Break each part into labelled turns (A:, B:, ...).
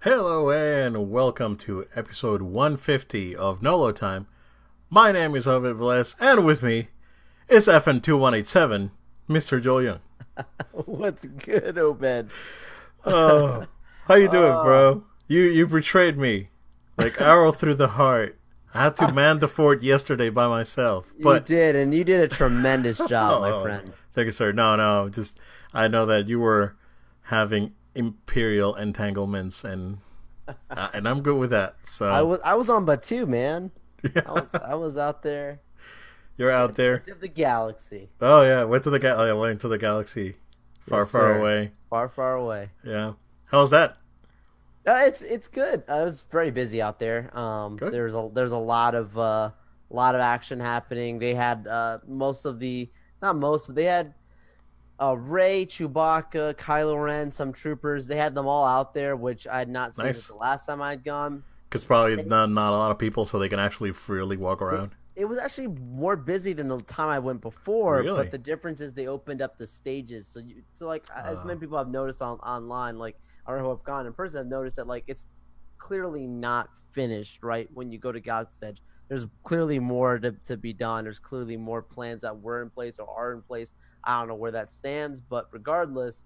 A: Hello and welcome to episode 150 of Nolo Time. My name is Ovid Velez, and with me is FN2187, Mr. Joel Young.
B: What's good, Obed?
A: Oh, how you doing,
B: Oh,
A: bro? You betrayed me, like arrow through the heart. I had to man the fort yesterday by myself,
B: you
A: but
B: did, and you did a tremendous job, my
A: oh,
B: friend.
A: thank you, sir. No, just I know that you were having imperial entanglements, and I'm good with that.
B: I
A: So
B: was I was on Batu, man. I
A: yeah,
B: was I was out there,
A: you're out there.
B: edge of the galaxy.
A: Oh yeah, went to the galaxy, far
B: Yes,
A: far
B: sir.
A: away.
B: Far, far away.
A: Yeah, how was that?
B: It's good. I was very busy out there.
A: Good.
B: There's a lot of action happening. They had most of the not most, but they had Ray, Chewbacca, Kylo Ren, some troopers. They had them all out there, which I had not seen since
A: Nice.
B: the last time I'd gone.
A: Because probably
B: They,
A: not a lot of people, so they can actually freely walk
B: it,
A: around.
B: it was actually more busy than the time I went before, but
A: Really?
B: the difference is they opened up the stages. So like as
A: Uh,
B: many people have noticed online, like or who have gone in person, have noticed that like it's clearly not finished. Right when you go to Galaxy's Edge, there's clearly more to be done. There's clearly more plans that were in place or are in place. I don't know where that stands, but regardless.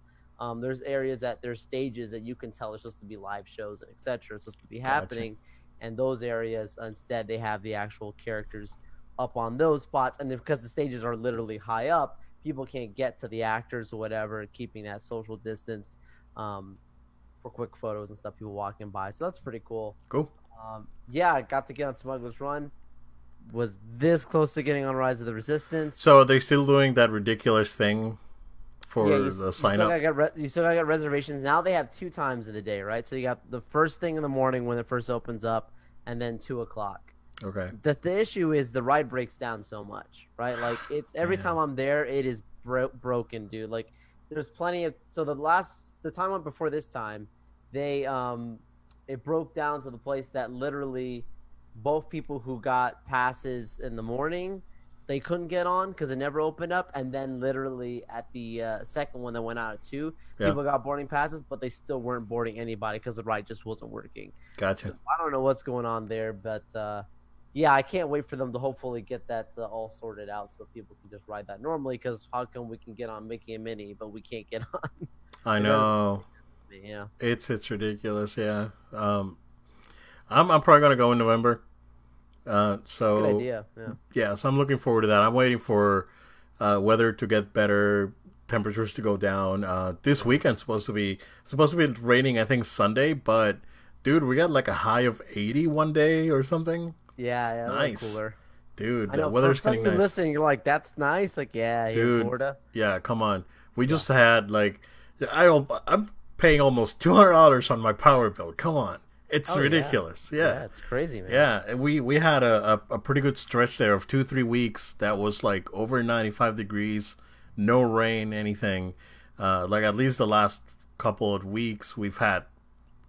B: There's areas that there's stages that you can tell are supposed to be live shows and etc. Supposed to be
A: gotcha.
B: happening, and those areas instead they have the actual characters up on those spots, and because the stages are literally high up, people can't get to the actors or whatever, keeping that social distance um, for quick photos and stuff, people walking by, so that's pretty cool.
A: Cool.
B: Yeah, I got to get on Smuggler's Run, was this close to getting on Rise of the Resistance.
A: So are they still doing that ridiculous thing
B: Yeah,
A: for
B: you,
A: the
B: you
A: sign
B: still
A: up?
B: gotta you still gotta get reservations. Now they have two times of the day, right? So you got the first thing in the morning when it first opens up, and then 2 o'clock.
A: Okay.
B: The issue is the ride breaks down so much, right? Like it's every time
A: Man.
B: I'm there, it is broken, dude. Like there's plenty of the time went before this time, they it broke down to the place that literally both people who got passes in the morning they couldn't get on because it never opened up, and then literally at the second one that went out at 2,
A: Yeah.
B: people got boarding passes, but they still weren't boarding anybody because the ride just wasn't working. So
A: Gotcha.
B: I don't know what's going on there, but yeah, I can't wait for them to hopefully get that all sorted out so people can just ride that normally. Because how come we can get on Mickey and Minnie, but we can't get on
A: I
B: the rest of
A: know.
B: the yeah.
A: It's ridiculous. Yeah. I'm probably gonna go in November.
B: It's a good
A: So
B: idea. Yeah.
A: yeah, so I'm looking forward to that. I'm waiting for weather to get better, temperatures to go down. This weekend's supposed to be raining. I think Sunday, but dude, we got like a high of 80 one day or something.
B: Yeah,
A: It's
B: yeah, a little
A: nice,
B: cooler.
A: dude.
B: I
A: The
B: know for
A: weather's
B: some
A: getting
B: of you
A: nice,
B: listening, you're like, "That's nice." Like, yeah, here in
A: dude.
B: Florida.
A: Yeah, come on. We
B: Yeah.
A: just had like I'm paying almost $200 on my power bill. Come on, it's
B: Oh yeah,
A: ridiculous. Yeah.
B: yeah. It's crazy, man.
A: Yeah, and we had a pretty good stretch there of 2 3 weeks that was like over 95 degrees, no rain, anything. Like at least the last couple of weeks we've had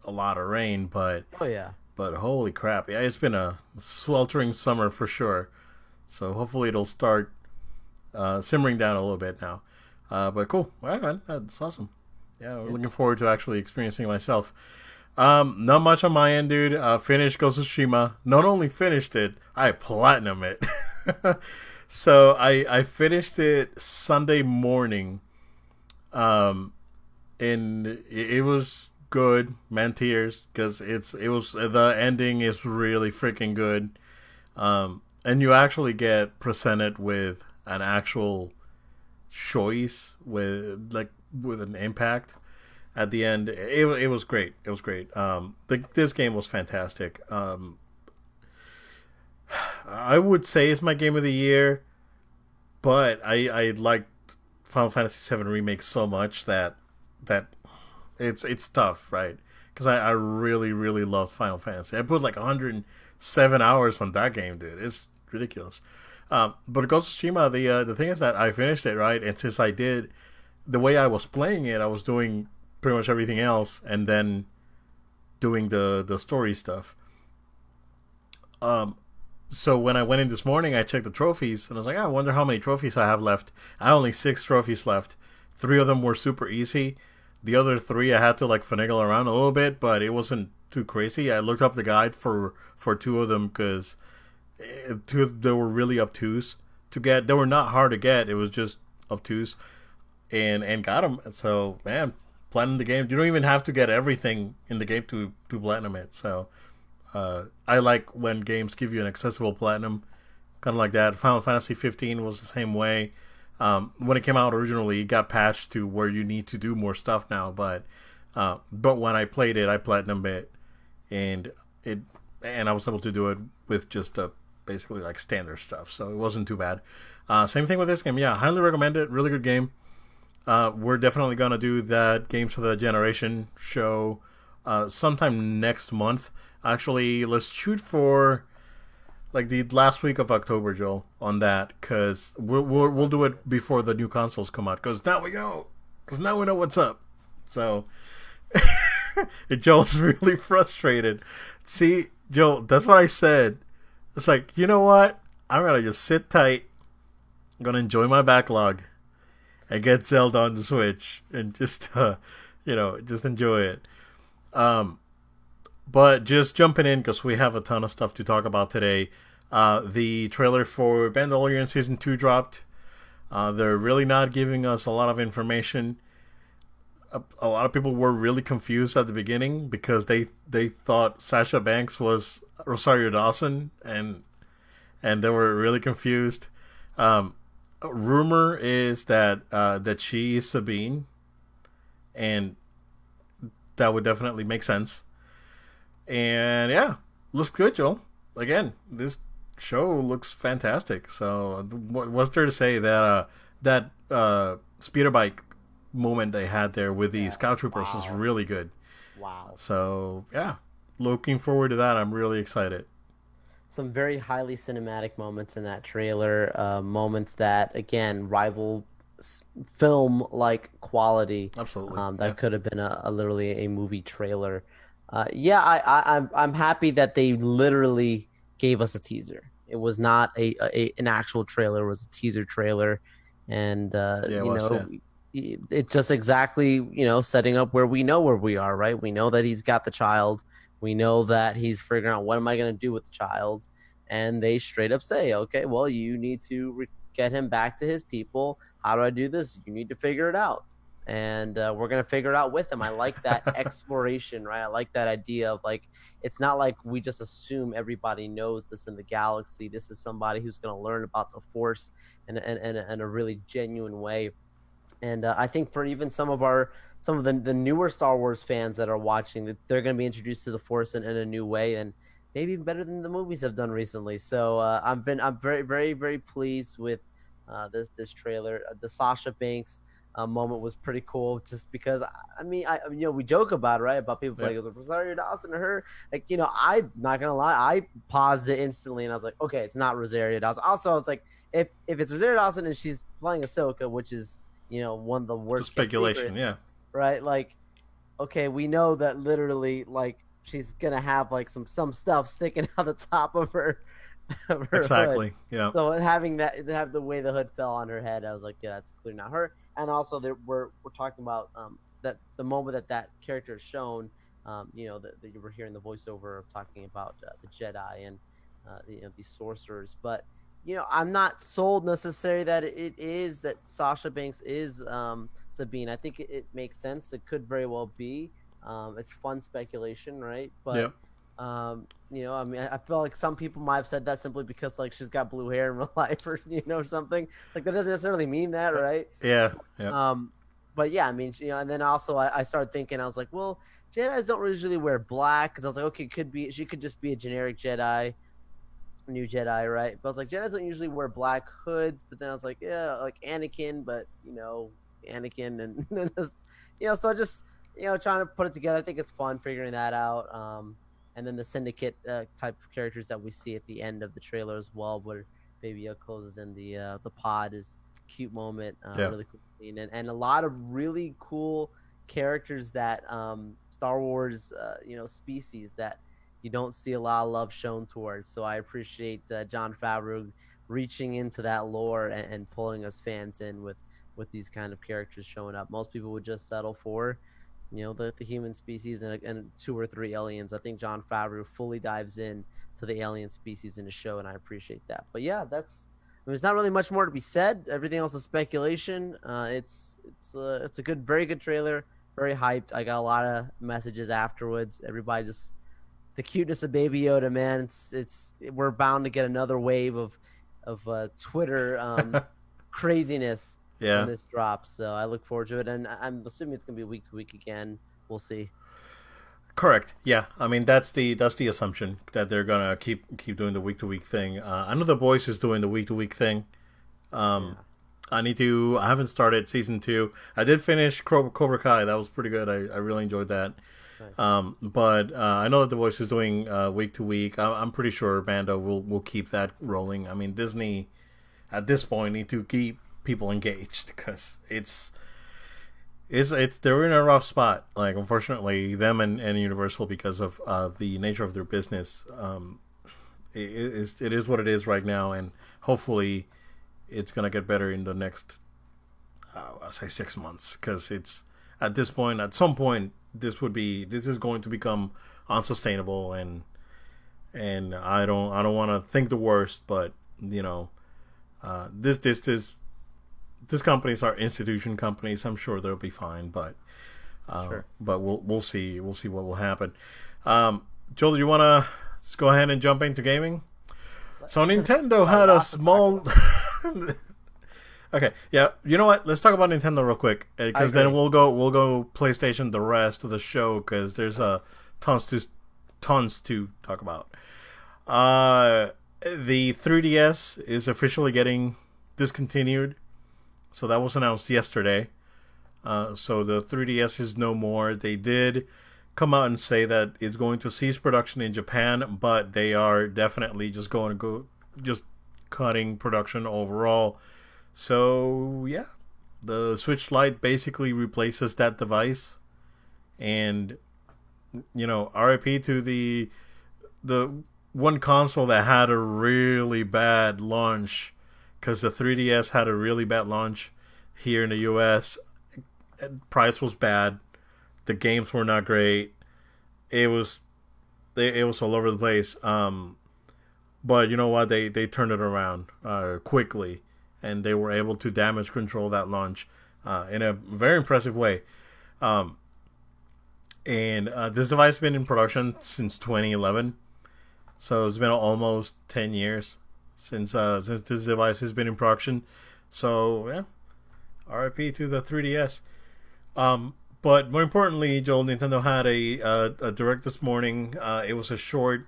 A: a lot of rain,
B: Oh yeah.
A: but holy crap, yeah, it's been a sweltering summer for sure. So hopefully it'll start simmering down a little bit now. But cool, all right, man, that's awesome. Yeah, we're
B: Yeah.
A: looking forward to actually experiencing it myself. Not much on my end, dude. Finished Ghost of Tsushima. Not only finished it, I platinum it. So I finished it Sunday morning. And it was good, man. Tears, because it was the ending is really freaking good. And you actually get presented with an actual choice with an impact at the end. It was great. It was great. This game was fantastic. I would say it's my game of the year, but I liked Final Fantasy VII Remake so much that it's tough, right? Because I really love Final Fantasy. I put like 107 hours on that game, dude. It's ridiculous. But Ghost of Tsushima, the thing is that I finished it, right, and since I did the way I was playing it, I was doing pretty much everything else, and then doing the story stuff. Um, so when I went in this morning, I checked the trophies, and I was like, I wonder how many trophies I have left. I have only 6 trophies left. 3 of them were super easy. The other three I had to like finagle around a little bit, but it wasn't too crazy. I looked up the guide for two of them because two they were really obtuse to get. They were not hard to get. It was just obtuse, and got them. So man, platinum the game. You don't even have to get everything in the game to platinum it. So I like when games give you an accessible platinum, kind of like that. Final Fantasy 15 was the same way. When it came out originally, it got patched to where you need to do more stuff now. But when I played it, I platinum it, and it and I was able to do it with just basically like standard stuff. So it wasn't too bad. Same thing with this game. Yeah, highly recommend it. Really good game. We're definitely gonna do that Games for the Generation show sometime next month. Actually, let's shoot for like the last week of October, Joel, on that, because we'll do it before the new consoles come out. Because now we know, what's up. So Joel's really frustrated. See, Joel, that's what I said. It's like, you know what? I'm gonna just sit tight. I'm gonna enjoy my backlog and get Zelda on the Switch and just just enjoy it. But just jumping in because we have a ton of stuff to talk about today. The trailer for Mandalorian Season 2 dropped. They're really not giving us a lot of information. A lot of people were really confused at the beginning because they thought Sasha Banks was Rosario Dawson, and they were really confused. Rumor is that she is Sabine, and that would definitely make sense. And yeah, looks good, Joel. Again, this show looks fantastic. So what's there to say that speeder bike moment they had there with the Scout Troopers was really good.
B: Wow.
A: So yeah, looking forward to that. I'm really excited.
B: Some very highly cinematic moments in that trailer, moments that again rival film like quality.
A: Absolutely.
B: That could have been a literally a movie trailer. Yeah, I'm happy that they literally gave us a teaser. It was not an actual trailer; it was a teaser trailer, and it's just exactly setting up where we are, right? We know that he's got the child. We know that he's figuring out what am I going to do with the child, and they straight up say, okay, well, you need to get him back to his people. How do I do this? You need to figure it out, and we're gonna figure it out with him. I like that exploration, right? I like that idea of like it's not like we just assume everybody knows this in the galaxy. This is somebody who's gonna learn about the Force in a really genuine way. And I think for even some of the newer Star Wars fans that are watching, that they're going to be introduced to the Force in a new way, and maybe even better than the movies have done recently. So I'm very very very pleased with this trailer. The Sasha Banks moment was pretty cool, just because we joke about it, right, about people playing as Rosario Dawson or her. Like I'm not gonna lie, I paused it instantly and I was like, okay, it's not Rosario Dawson. Also, I was like, if it's Rosario Dawson and she's playing Ahsoka, which is one of the worst
A: speculation,
B: secrets, right? Like, okay, we know that literally, like, she's gonna have like some stuff sticking out the top of her,
A: exactly
B: hood.
A: Yeah.
B: So having that, have the way the hood fell on her head, I was like, yeah, that's clearly not her. And also, we're talking about that the moment that character is shown, that you were hearing the voiceover of talking about the Jedi and these sorcerers, but I'm not sold necessarily that it is that Sasha Banks is Sabine. I think it makes sense. It could very well be. It's fun speculation, right? But I mean, I feel like some people might have said that simply because like she's got blue hair in real life, or something. Like that doesn't necessarily mean that, right?
A: Yeah.
B: But yeah, I mean, and then also I started thinking, I was like, well, Jedis don't usually wear black, because I was like, okay, she could just be a generic Jedi. New Jedi, right? But I was like, Jedi don't usually wear black hoods. But then I was like, yeah, like Anakin, but Anakin, and then this, so I just trying to put it together. I think it's fun figuring that out. And then the Syndicate type of characters that we see at the end of the trailer as well, where Baby Yoda closes in the pod, is a cute moment, really cool scene, and a lot of really cool characters that Star Wars species that you don't see a lot of love shown towards. So I appreciate Jon Favreau reaching into that lore and pulling us fans in with with these kind of characters showing up. Most people would just settle for, the human species and two or three aliens. I think John Favreau fully dives in to the alien species in the show, and I appreciate that. But yeah, there's not really much more to be said. Everything else is speculation. It's a very good trailer, very hyped. I got a lot of messages afterwards. Everybody just the cuteness of Baby Yoda, man. We're bound to get another wave of Twitter craziness when
A: Yeah.
B: this drops. So I look forward to it, and I'm assuming it's gonna be week to week again. We'll see.
A: Correct. Yeah. I mean, that's the assumption that they're gonna keep doing the week to week thing. I know The Boys is doing the week to week thing. Um,
B: Yeah.
A: I haven't started season 2. I did finish Cobra Kai. That was pretty good. I really enjoyed that.
B: Nice.
A: But I know that The Voice is doing week to week. I'm pretty sure Mando will keep that rolling. I mean, Disney at this point need to keep people engaged because it's they're in a rough spot. Like, unfortunately, them and Universal, because of the nature of their business, it is what it is right now, and hopefully it's gonna get better in the next I'll say 6 months, because it's at this point, at some point, this is going to become unsustainable, and I don't want to think the worst, but this companies are institution companies. I'm sure they'll be fine, but
B: Sure.
A: we'll see what will happen. Joel, do you want to go ahead and jump into gaming? So Nintendo had a small. Okay, yeah. You know what? Let's talk about Nintendo real quick, because then we'll go PlayStation the rest of the show, because there's tons to talk about. The 3DS is officially getting discontinued, so that was announced yesterday. So the 3DS is no more. They did come out and say that it's going to cease production in Japan, but they are definitely just cutting production overall. So yeah, the Switch Lite basically replaces that device, and RIP to the one console that had a really bad launch, because the 3DS had a really bad launch here in the US. Price was bad, the games were not great. It was all over the place. But you know what? They turned it around quickly, and they were able to damage control that launch in a very impressive way. And this device has been in production since 2011, so it's been almost 10 years since this device has been in production. So yeah, RIP to the 3DS. But more importantly, Joel, Nintendo had a direct this morning. It was a short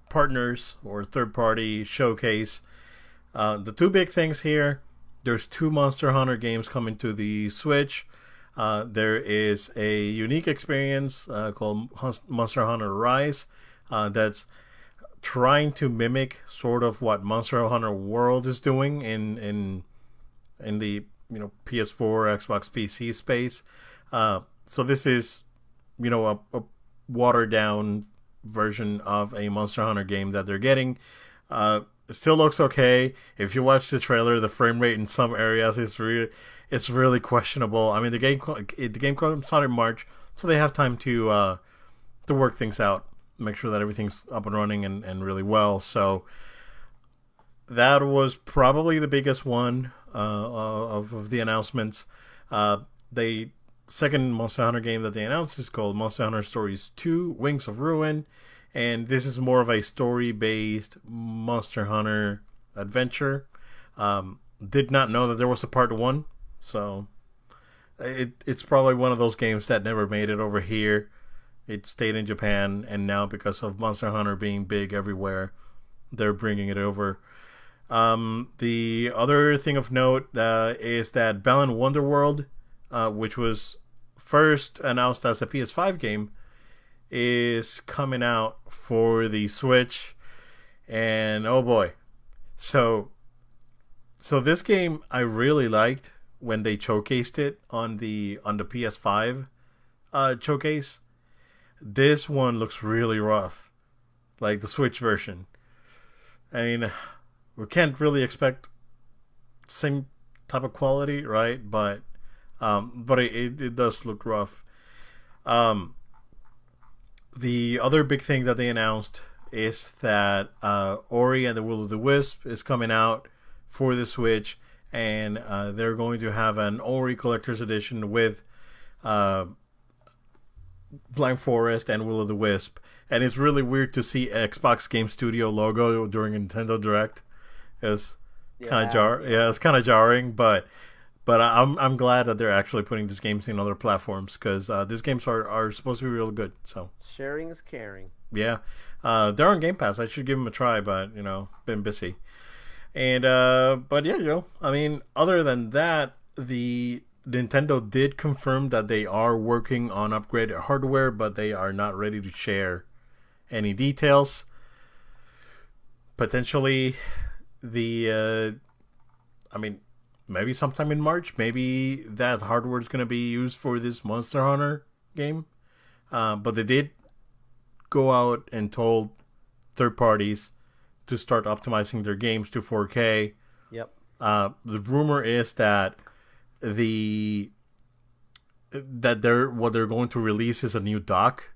A: partners or third party showcase. The two big things here: there's 2 Monster Hunter games coming to the Switch. There is a unique experience called Monster Hunter Rise that's trying to mimic sort of what Monster Hunter World is doing in the PS4, Xbox, PC space. So this is a watered down version of a Monster Hunter game that they're getting. It still looks okay. If you watch the trailer, the frame rate in some areas is really questionable. I mean, the game comes out in March, so they have time to work things out, make sure that everything's up and running and really well. So that was probably the biggest one of the announcements. The second Monster Hunter game that they announced is called Monster Hunter Stories 2: Wings of Ruin, and this is more of a story-based Monster Hunter adventure. Did not know that there was a part 1, so it's probably one of those games that never made it over here. It stayed in Japan, and now because of Monster Hunter being big everywhere, they're bringing it over. The other thing of note is that Balan Wonderworld, which was first announced as a PS5 game, is coming out for the Switch, and oh boy. So this game I really liked when they showcased it on the PS5 showcase. This one looks really rough, like the Switch version. I mean, we can't really expect same type of quality, right? But it does look rough. Um, the other big thing that they announced is that Ori and the Will of the Wisp is coming out for the Switch, and they're going to have an Ori Collector's Edition with uh, Blind Forest and Will of the Wisp. And it's really weird to see Xbox Game Studio logo during Nintendo Direct. It's it's kind of jarring, but I'm glad that they're actually putting these games in other platforms because these games are supposed to be real good. So
B: Sharing is caring.
A: yeah, they're on Game Pass. I should give them a try, but been busy. And but yeah, I mean, other than that, the Nintendo did confirm that they are working on upgraded hardware, but they are not ready to share any details. Potentially, I mean, maybe sometime in March, maybe that hardware is going to be used for this Monster Hunter game. But they did go out and told third parties to start optimizing their games to 4K.
B: Yep.
A: The rumor is that what they're going to release is a new dock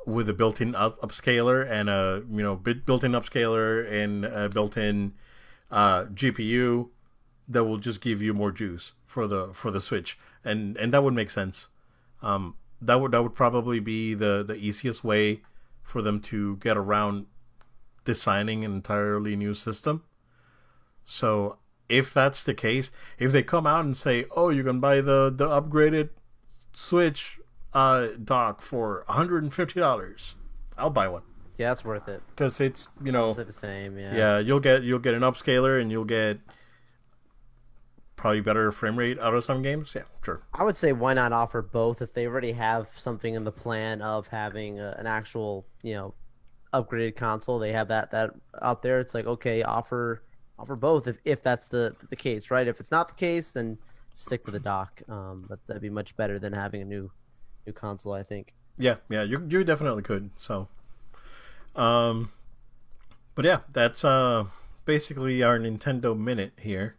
A: with a built-in upscaler and a built-in upscaler and a built-in GPU that will just give you more juice for the Switch, and that would make sense. That would probably be the easiest way for them to get around designing an entirely new system. So if that's the case, if they come out and say, "Oh, you can buy the upgraded Switch dock for $150," I'll buy one.
B: Yeah, that's worth it.
A: Because it's
B: It's the same. Yeah.
A: yeah, you'll get an upscaler and you'll get probably better frame rate out of some games. Yeah, sure.
B: I would say why not offer both if they already have something in the plan of having an actual upgraded console. They have that out there. It's like, okay, offer both if that's the case, right? If it's not the case, then stick to the dock. But that'd be much better than having a new console, I think.
A: Yeah, you definitely could. So, but yeah, that's basically our Nintendo Minute here,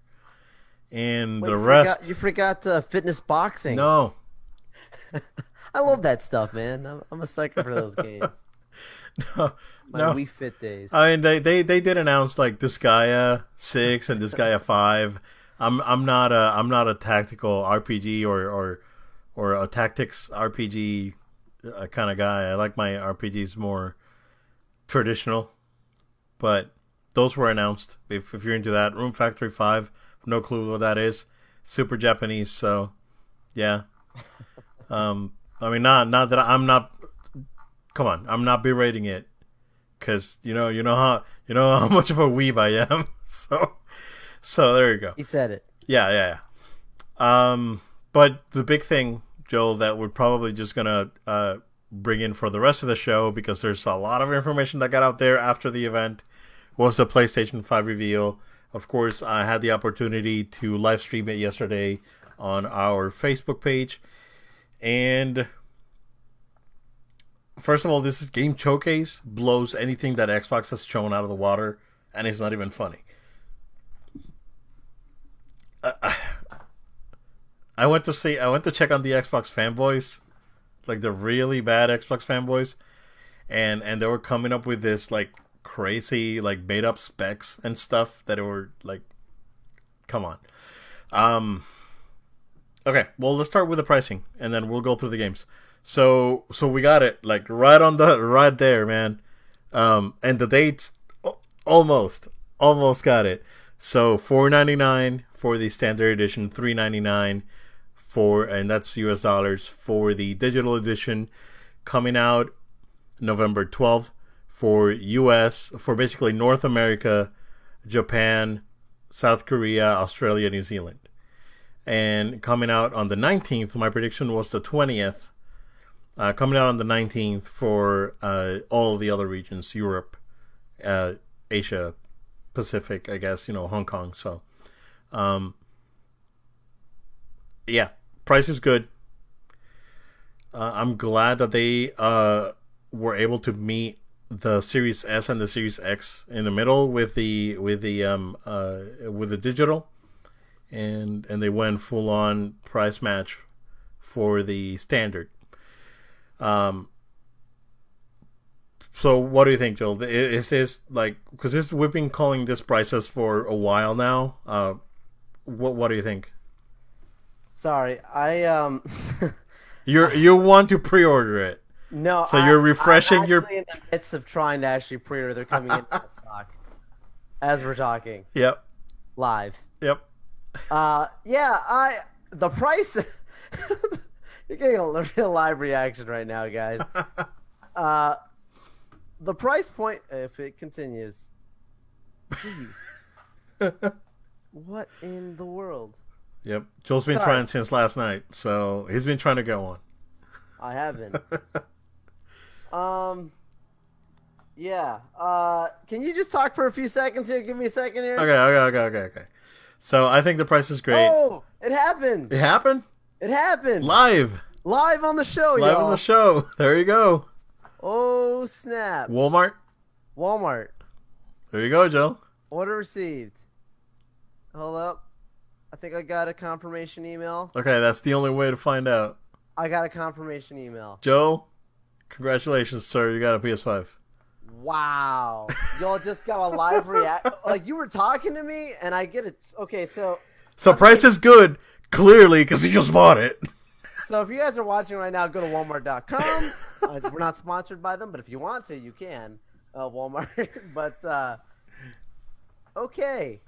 A: and
B: Wait,
A: the rest.
B: you forgot fitness boxing.
A: No,
B: I love that stuff, man. I'm a sucker for those games.
A: no,
B: My
A: no.
B: Wii Fit days.
A: I mean, they did announce like Disgaea 6 and Disgaea 5. I'm not a tactical RPG or a tactics RPG kind of guy. I like my RPGs more traditional, but those were announced. If you're into that, Room Factory 5, no clue what that is. Super Japanese, so yeah. I mean, not that I'm not. Come on, I'm not berating it, because you know how much of a weeb I am. So there you go.
B: He said it.
A: Yeah. But the big thing, Joel, that we're probably just gonna bring in for the rest of the show, because there's a lot of information that got out there after the event, was the PlayStation 5 reveal. Of course, I had the opportunity to live stream it yesterday on our Facebook page, and first of all, this is Game Showcase blows anything that Xbox has shown out of the water, and it's not even funny. I went to check on the Xbox fanboys, like the really bad Xbox fanboys, and they were coming up with this like crazy like made up specs and stuff that were like, come on. Okay, well, let's start with the pricing, and then we'll go through the games. So we got it like right there, man. And the dates almost got it. So $4.99 for the standard edition, $3.99 and that's US dollars for the digital edition, coming out November 12th for US, for basically North America, Japan, South Korea, Australia, New Zealand. And coming out on the 19th, my prediction was the 20th. Coming out on the 19th for all the other regions, Europe, Asia, Pacific, I guess, Hong Kong. So, yeah, price is good. I'm glad that they were able to meet the Series S and the Series X in the middle with the digital, and they went full on price match for the standard. Um, so what do you think, Joel? Is this like, because we've been calling this prices for a while now? What do you think?
B: Sorry, I
A: You want to pre-order it?
B: no.
A: So you're refreshing
B: I'm
A: your.
B: actually in the midst of trying to actually pre-order. They're coming in stock as we're talking
A: Yep.
B: live.
A: Yep.
B: Yeah, the price. You're getting a real live reaction right now, guys. The price point, if it continues, jeez, what in the world?
A: Yep. Joel's been trying since last night, so he's been trying to get one.
B: I haven't. Yeah. Can you just talk for a few seconds here? Give me a second here.
A: Okay. So I think the price is great.
B: Oh, it happened.
A: It happened?
B: It happened.
A: Live
B: on the show,
A: Live
B: y'all.
A: on the show. There you go.
B: Oh, snap.
A: Walmart. There you go, Joe.
B: Order received. Hold up. I think I got a confirmation email.
A: Okay, that's the only way to find out.
B: I got a confirmation email.
A: Joe, congratulations, sir. You got a PS5.
B: Wow. Y'all just got a live react. Like, you were talking to me, and I get it. Okay, so
A: price is good, clearly, because you just bought it.
B: So if you guys are watching right now, go to Walmart.com. We're not sponsored by them, but if you want to, you can. Walmart. But, okay.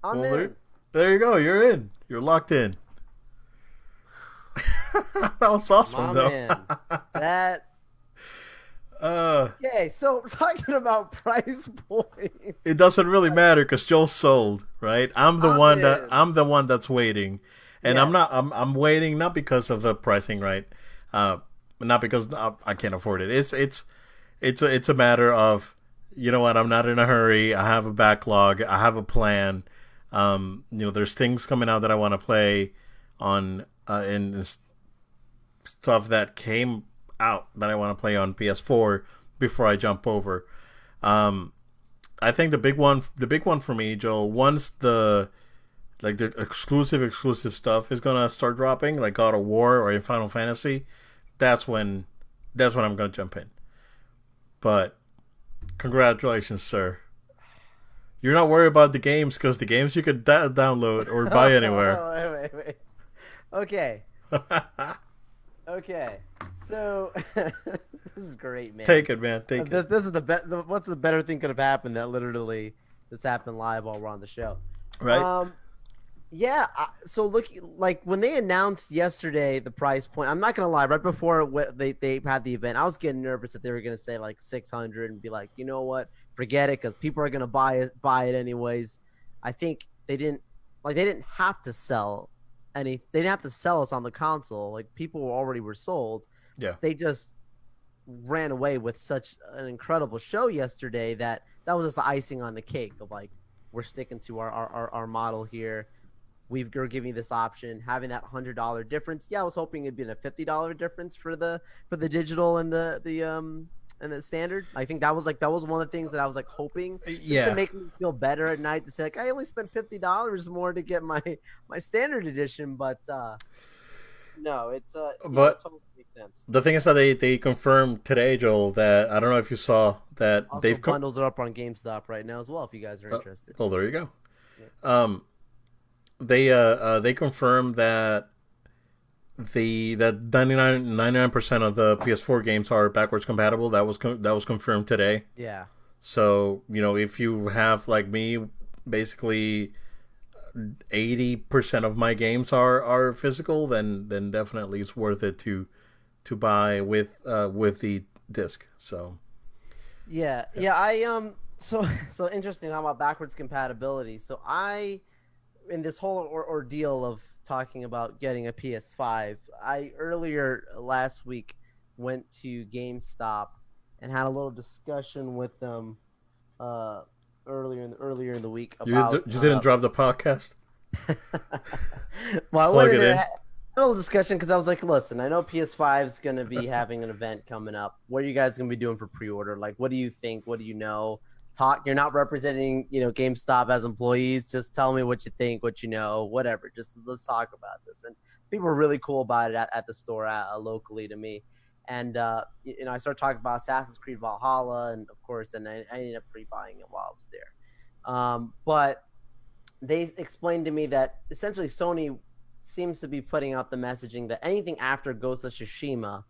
B: I'm in.
A: There you go. You're in. You're locked in. That was awesome, though.
B: Man. That... Okay, so we're talking about price point.
A: It doesn't really matter because Joel's sold, right? I'm the one that's waiting, and yes. I'm waiting not because of the pricing, right? Not because I can't afford it. It's a matter of, you know what? I'm not in a hurry. I have a backlog. I have a plan. There's things coming out that I want to play on, and stuff that came out that I want to play on PS4 before I jump over. I think the big one for me, Joel, once the exclusive stuff is gonna start dropping, like God of War or in Final Fantasy, that's when I'm gonna jump in. But congratulations, sir. You're not worried about the games because the games you could download or buy anywhere.
B: Wait. Okay. Okay. So this is great, man.
A: Take it, man. Take
B: it. This is what's the better thing could have happened that literally this happened live while we're on the show,
A: right?
B: Yeah. So look, like when they announced yesterday the price point, I'm not gonna lie. Right before they had the event, I was getting nervous that they were gonna say like 600 and be like, you know what, forget it, because people are gonna buy it anyways. I think they didn't have to sell they didn't have to sell us on the console. Like people already were sold.
A: Yeah.
B: They just ran away with such an incredible show yesterday that was just the icing on the cake of like, we're sticking to our model here. We're giving you this option, having that $100 difference. Yeah, I was hoping it'd be a $50 difference for the digital and the standard. I think that was one of the things that I was like hoping to make me feel better at night, to say like I only spent $50 more to get my standard edition, but no, it's
A: but
B: totally makes sense.
A: The thing is that they confirmed today, Joel, that I don't know if you saw that
B: also,
A: they've
B: bundles are up on GameStop right now as well if you guys are interested.
A: Oh, there you go. Yeah. They confirmed that that 99% of the PS4 games are backwards compatible. That was confirmed today.
B: Yeah.
A: So, if you have, like me, basically 80% of my games are physical, then definitely it's worth it to buy with the disc. So
B: yeah. I so interesting how about backwards compatibility. So in this whole ordeal of talking about getting a PS5, I earlier last week went to GameStop and had a little discussion with them earlier in the week about
A: you didn't drop the podcast.
B: Well, I went in there, had a little discussion because I was like, listen, I know PS5 is going to be having an event coming up. What are you guys going to be doing for pre-order? Like, what do you think? What do you know? talk. You're not representing, GameStop as employees. Just tell me what you think, what you know, whatever. Just let's talk about this. And people were really cool about it at the store locally to me. And I started talking about Assassin's Creed Valhalla, and of course, and I ended up pre-buying it while I was there. But they explained to me that essentially Sony seems to be putting out the messaging that anything after Ghost of Tsushima,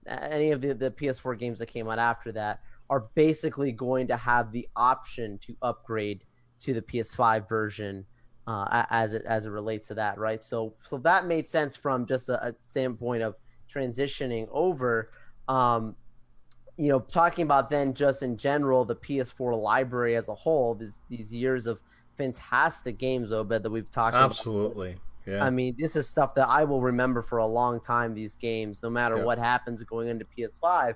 B: any of the PS4 games that came out after that, are basically going to have the option to upgrade to the PS5 version as it relates to that, right? So that made sense from just a standpoint of transitioning over. Talking about then just in general the PS4 library as a whole, these years of fantastic games, Obed, that we've talked about.
A: Absolutely. Yeah.
B: I mean, this is stuff that I will remember for a long time, these games, no matter what happens going into PS5.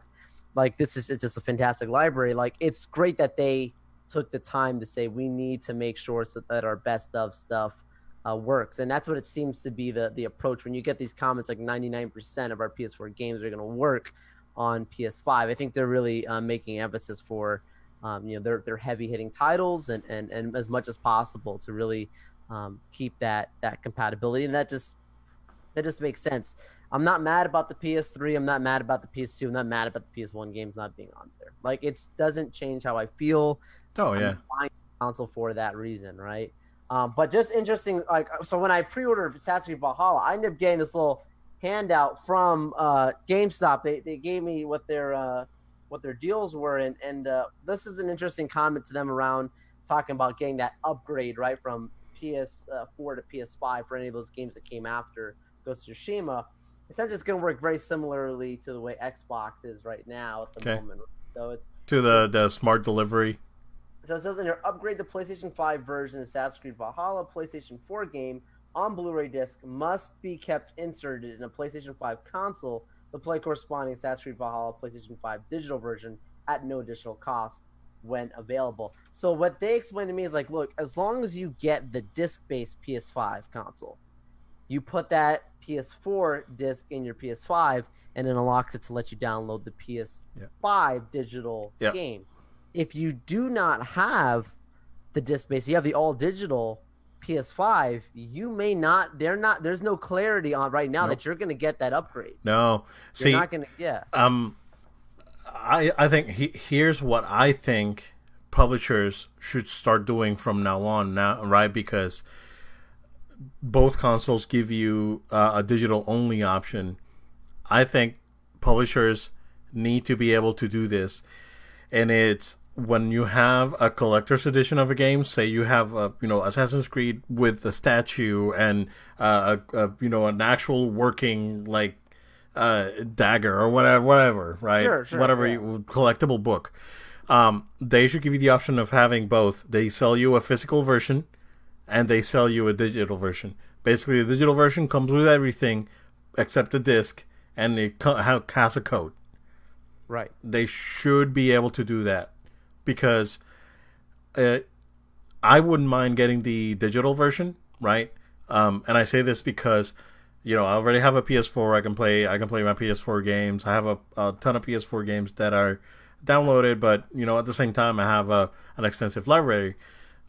B: Like, it's just a fantastic library. Like, it's great that they took the time to say we need to make sure so that our best of stuff works. And that's what it seems to be the approach. When you get these comments like 99% of our PS4 games are going to work on PS5, I think they're really making emphasis for their heavy hitting titles and as much as possible to really keep that compatibility. And that just makes sense. I'm not mad about the PS3. I'm not mad about the PS2. I'm not mad about the PS1 games not being on there. Like, it doesn't change how I feel.
A: Oh, yeah.
B: I'm buying the console for that reason, right? But just interesting, like, so when I pre-ordered Assassin's Creed Valhalla, I ended up getting this little handout from GameStop. They gave me what their deals were, and this is an interesting comment to them around talking about getting that upgrade, right, from PS4 to PS5 for any of those games that came after Ghost of Tsushima. Essentially, it's going to work very similarly to the way Xbox is right now at the moment. So it's
A: to the smart delivery.
B: So it says in here, upgrade the PlayStation 5 version of Assassin's Creed Valhalla PlayStation 4 game on Blu-ray disc must be kept inserted in a PlayStation 5 console to play corresponding Assassin's Creed Valhalla PlayStation 5 digital version at no additional cost when available. So what they explained to me is like, look, as long as you get the disc-based PS5 console, you put that PS4 disc in your PS5, and it unlocks it to let you download the PS5 digital game. If you do not have the disc-based, you have the all-digital PS5, you may not. There's no clarity on right now that you're going to get that upgrade.
A: No,
B: you're not going to. Yeah.
A: I think here's what I think publishers should start doing from now on. Right? Because both consoles give you a digital only option. I think publishers need to be able to do this, and it's when you have a collector's edition of a game. Say you have Assassin's Creed with the statue and an actual working like dagger or whatever, right?
B: Sure,
A: whatever collectible book. They should give you the option of having both. They sell you a physical version, and they sell you a digital version. Basically, the digital version comes with everything except the disc, and it has a code.
B: Right.
A: They should be able to do that, because I wouldn't mind getting the digital version, right? And I say this because I already have a PS4. I can play my PS4 games. I have a ton of PS4 games that are downloaded, but at the same time I have an extensive library.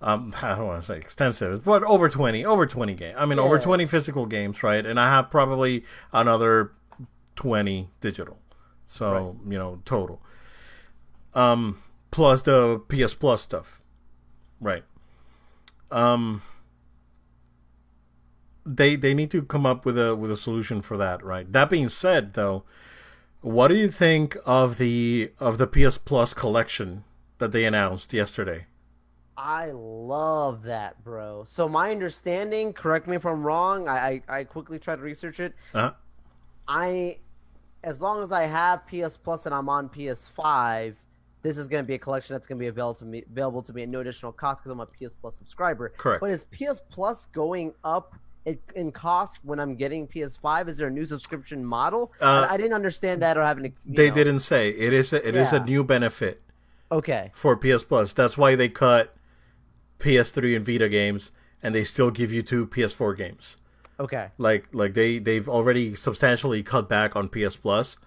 A: I don't want to say extensive, but over 20 games. I mean, over 20 physical games, right? And I have probably another 20 digital. So, total. Plus the PS Plus stuff. Right. They need to come up with a solution for that, right? That being said, though, what do you think of the PS Plus collection that they announced yesterday?
B: I love that, bro. So my understanding, correct me if I'm wrong, I quickly tried to research it. As long as I have PS Plus and I'm on PS5, this is going to be a collection that's going to be available to me at no additional cost because I'm a PS Plus subscriber.
A: Correct.
B: But is PS Plus going up in cost when I'm getting PS5? Is there a new subscription model? I didn't understand that or having to.
A: They didn't say it is a new benefit.
B: Okay.
A: For PS Plus, that's why they cut PS3 and Vita games, and they still give you 2 PS4 games.
B: Okay.
A: Like they've already substantially cut back on PS Plus,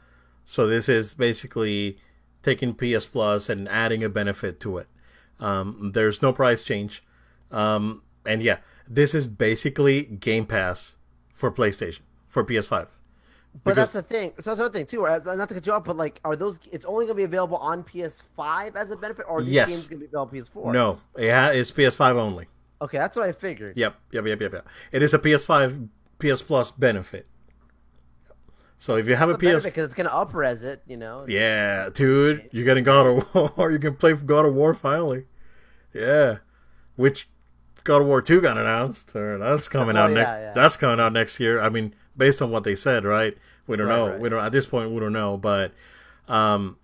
A: so this is basically taking PS Plus and adding a benefit to it. There's no price change. And yeah, this is basically Game Pass for PlayStation, for PS5.
B: But that's
A: Because,
B: the thing. So that's another thing too. Not to cut you off, but like, are those? It's only going to be available on PS5 as a benefit, or are these games
A: yes,
B: going to be available on PS4?
A: no, it's PS5 only.
B: Okay, that's what I figured.
A: Yep. It is a PS5 PS Plus benefit. So if you have
B: It's
A: a
B: a benefit
A: PS,
B: because it's going to up-res it. You know.
A: yeah, dude, you're getting God of War. You can play God of War finally. Yeah, which God of War 2 got announced, or that's coming
B: Well,
A: out
B: yeah, yeah.
A: That's coming out next year. I mean, based on what they said, right? We don't
B: Right,
A: know.
B: right.
A: We don't at this point. We don't know. But um,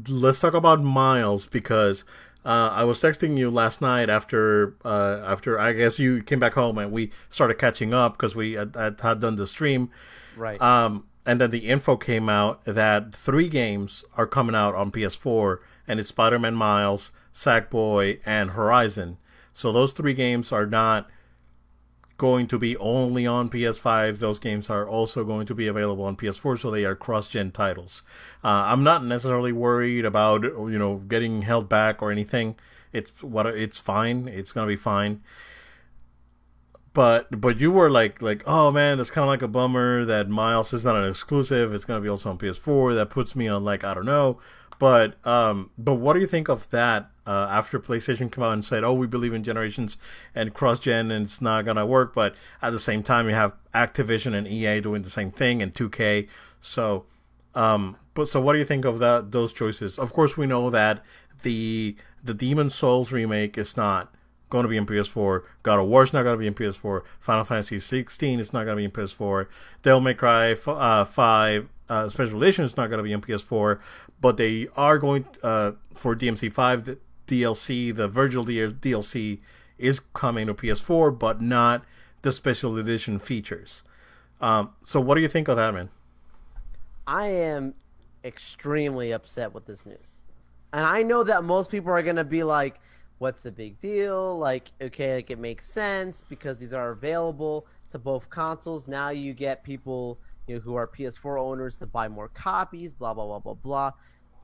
A: let's talk about Miles because I was texting you last night after I guess you came back home and we started catching up because we had done the stream.
B: Right.
A: And then the info came out that 3 games are coming out on PS4, and it's Spider-Man Miles, Sackboy, and Horizon. So those 3 games are not going to be only on PS5. Those games are also going to be available on PS4, so they are cross-gen titles. I'm not necessarily worried about getting held back or anything. It's fine. It's gonna be fine. But you were like oh man, that's kind of like a bummer that Miles is not an exclusive. It's gonna be also on PS4. That puts me on like I don't know. But what do you think of that? After PlayStation came out and said, "Oh, we believe in generations and cross-gen, and it's not gonna work," but at the same time, you have Activision and EA doing the same thing, and 2K. So what do you think of those choices? Of course, we know that the Demon Souls remake is not going to be in PS4. God of War is not going to be in PS4. Final Fantasy 16 is not going to be in PS4. Devil May Cry 5 Special Edition is not going to be in PS4, but they are going for DMC 5 DLC. The Virgil DLC is coming to PS4, but not the Special Edition features. So what do you think of that, man?
B: I am extremely upset with this news. And I know that most people are going to be like, what's the big deal? Like, okay, like it makes sense because these are available to both consoles. Now you get people, who are PS4 owners to buy more copies, blah, blah, blah, blah, blah.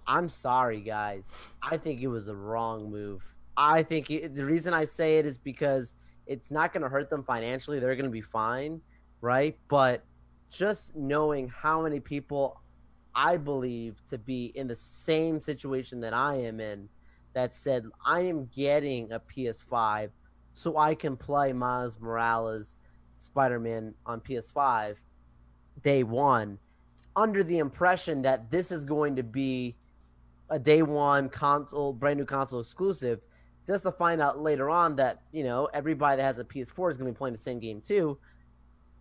B: I'm sorry, guys. I think it was a wrong move. I think the reason I say it is because it's not going to hurt them financially. They're going to be fine, right? But just knowing how many people I believe to be in the same situation that I am in that said, I am getting a PS5 so I can play Miles Morales Spider-Man on PS5 day one, under the impression that this is going to be a day one console, brand new console exclusive, just to find out later on that, everybody that has a PS4 is going to be playing the same game too.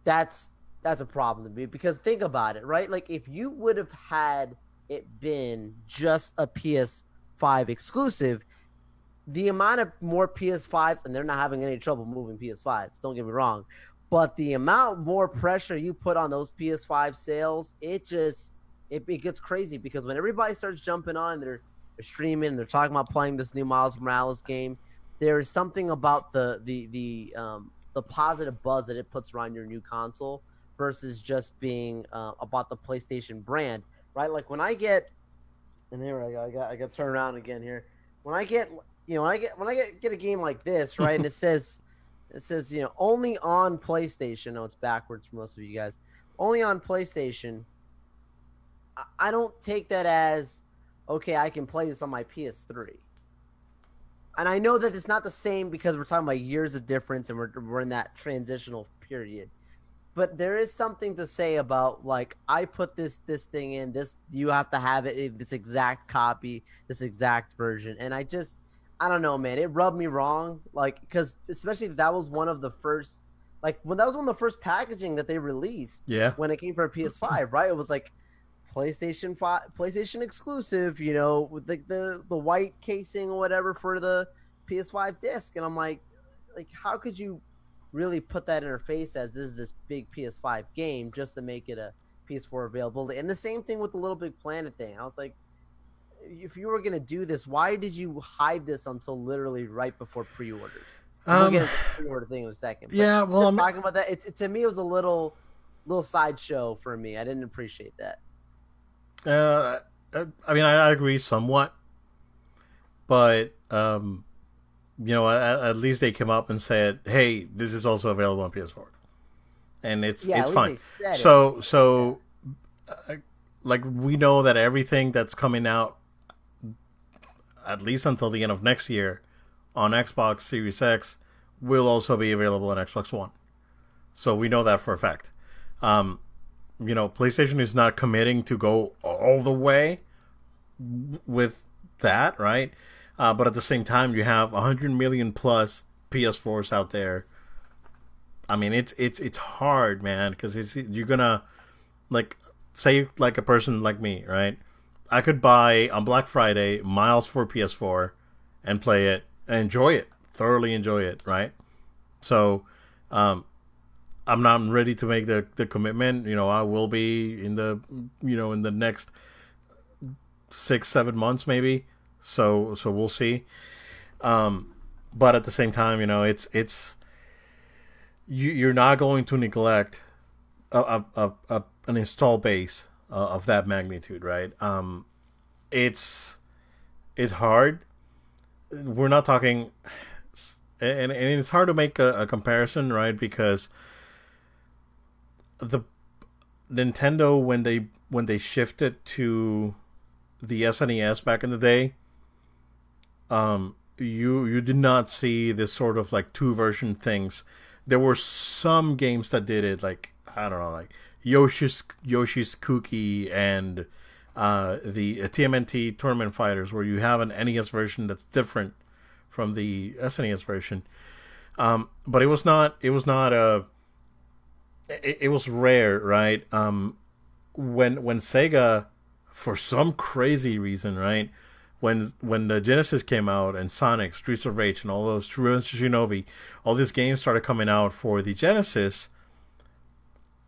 B: That's a problem to me because think about it, right? Like if you would have had it been just a PS5 exclusive, the amount of more PS5s, and they're not having any trouble moving PS5s, don't get me wrong, but the amount more pressure you put on those PS5 sales, it gets crazy because when everybody starts jumping on, they're streaming, they're talking about playing this new Miles Morales game, there is something about the positive buzz that it puts around your new console versus just being about the PlayStation brand, right? Like when I get, and here I got to turn around again here. When I get, when I get a game like this, right, and it says, only on PlayStation. No, it's backwards for most of you guys. Only on PlayStation. I don't take that as, okay, I can play this on my PS3. And I know that it's not the same because we're talking about years of difference and we're in that transitional period. But there is something to say about, like, I put this thing in, you have to have it, this exact copy, this exact version. And I don't know, man. It rubbed me wrong. Like, because especially if that was one of the first, like, when that was one of the first packaging that they released.
A: Yeah.
B: When it came for a PS5, right? It was like PlayStation 5, PlayStation exclusive, with the white casing or whatever for the PS5 disc. And I'm like, how could you really put that in her face as this is this big PS5 game just to make it a PS4 availability? And the same thing with the Little Big Planet thing. I was like, if you were gonna do this, why did you hide this until literally right before pre-orders? We'll get into the pre-order thing in a second. But
A: yeah, well, I'm
B: talking about that. To me, it was a little sideshow for me. I didn't appreciate that.
A: I mean, I agree somewhat. but at least they came up and said, "Hey, this is also available on PS4," and
B: Yeah,
A: it's
B: at least
A: fine.
B: they said it. Yeah.
A: So like we know that everything that's coming out at least until the end of next year on Xbox Series X will also be available on Xbox One. So we know that for a fact. Um, PlayStation is not committing to go all the way with that, right? But at the same time, you have 100 million plus PS4s out there. I mean, it's hard, man, because you're gonna like say like a person like me, right? I could buy on Black Friday Miles for PS4 and play it and enjoy it, thoroughly enjoy it, right? So, um, I'm not ready to make the commitment. I will be in the next 6 7 months maybe. So we'll see. But at the same time, it's you're not going to neglect an install base of that magnitude, right? It's it's hard. We're not talking, and it's hard to make a comparison, right? Because the Nintendo when they shifted to the SNES back in the day, you did not see this sort of like two version things. There were some games that did it, like I don't know, like Yoshi's Cookie and the TMNT Tournament Fighters, where you have an NES version that's different from the SNES version. But it was rare, right? When Sega, for some crazy reason, right, when the Genesis came out and Sonic, Streets of Rage, and all those Shinobi, all these games started coming out for the Genesis.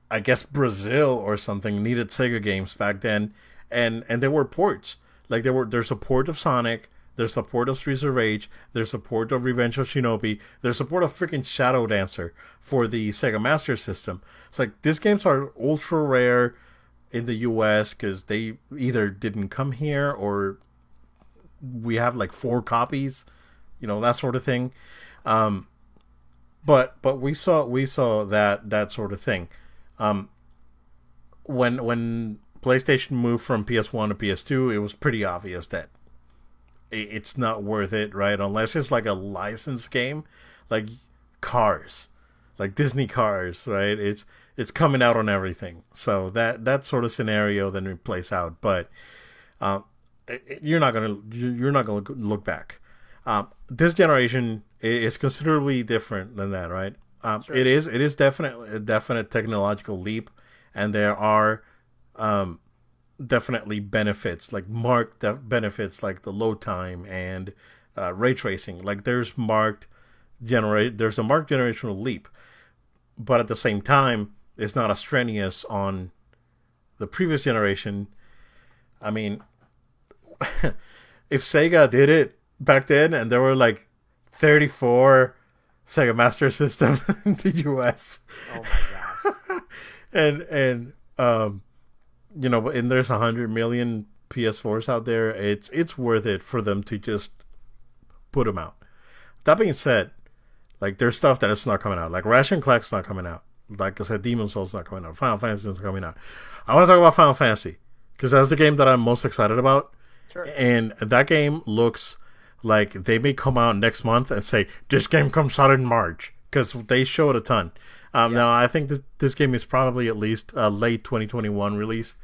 A: I guess Brazil or something needed Sega games back then, and there were ports. Like there's a port of Sonic, there's a port of Streets of Rage, there's a port of Revenge of Shinobi, there's a port of freaking Shadow Dancer for the Sega Master System. It's like these games are ultra rare in the US because they either didn't come here or we have like 4 copies, that sort of thing. But we saw that sort of thing. When PlayStation moved from PS1 to PS2, it was pretty obvious that it's not worth it, right? Unless it's like a licensed game, like Cars, like Disney Cars, right? It's coming out on everything, so that sort of scenario then it plays out. But you're not gonna look back. This generation is considerably different than that, right?
B: Sure.
A: It is definitely a definite technological leap, and there are definitely benefits, like marked benefits, like the load time and ray tracing. Like there's a marked generational leap, but at the same time, it's not as strenuous on the previous generation. I mean, if Sega did it back then, and there were like 34 Sega Master System in the US,
B: Oh my gosh.
A: and there's 100 million PS4s out there. It's worth it for them to just put them out. That being said, like there's stuff that is not coming out. Like Ratchet and Clank's not coming out. Like I said, Demon's Souls not coming out. Final Fantasy is not coming out. I want to talk about Final Fantasy because that's the game that I'm most excited about.
B: Sure.
A: And that game looks like they may come out next month and say this game comes out in March because they showed a ton. Now I think this game is probably at least a late 2021 release.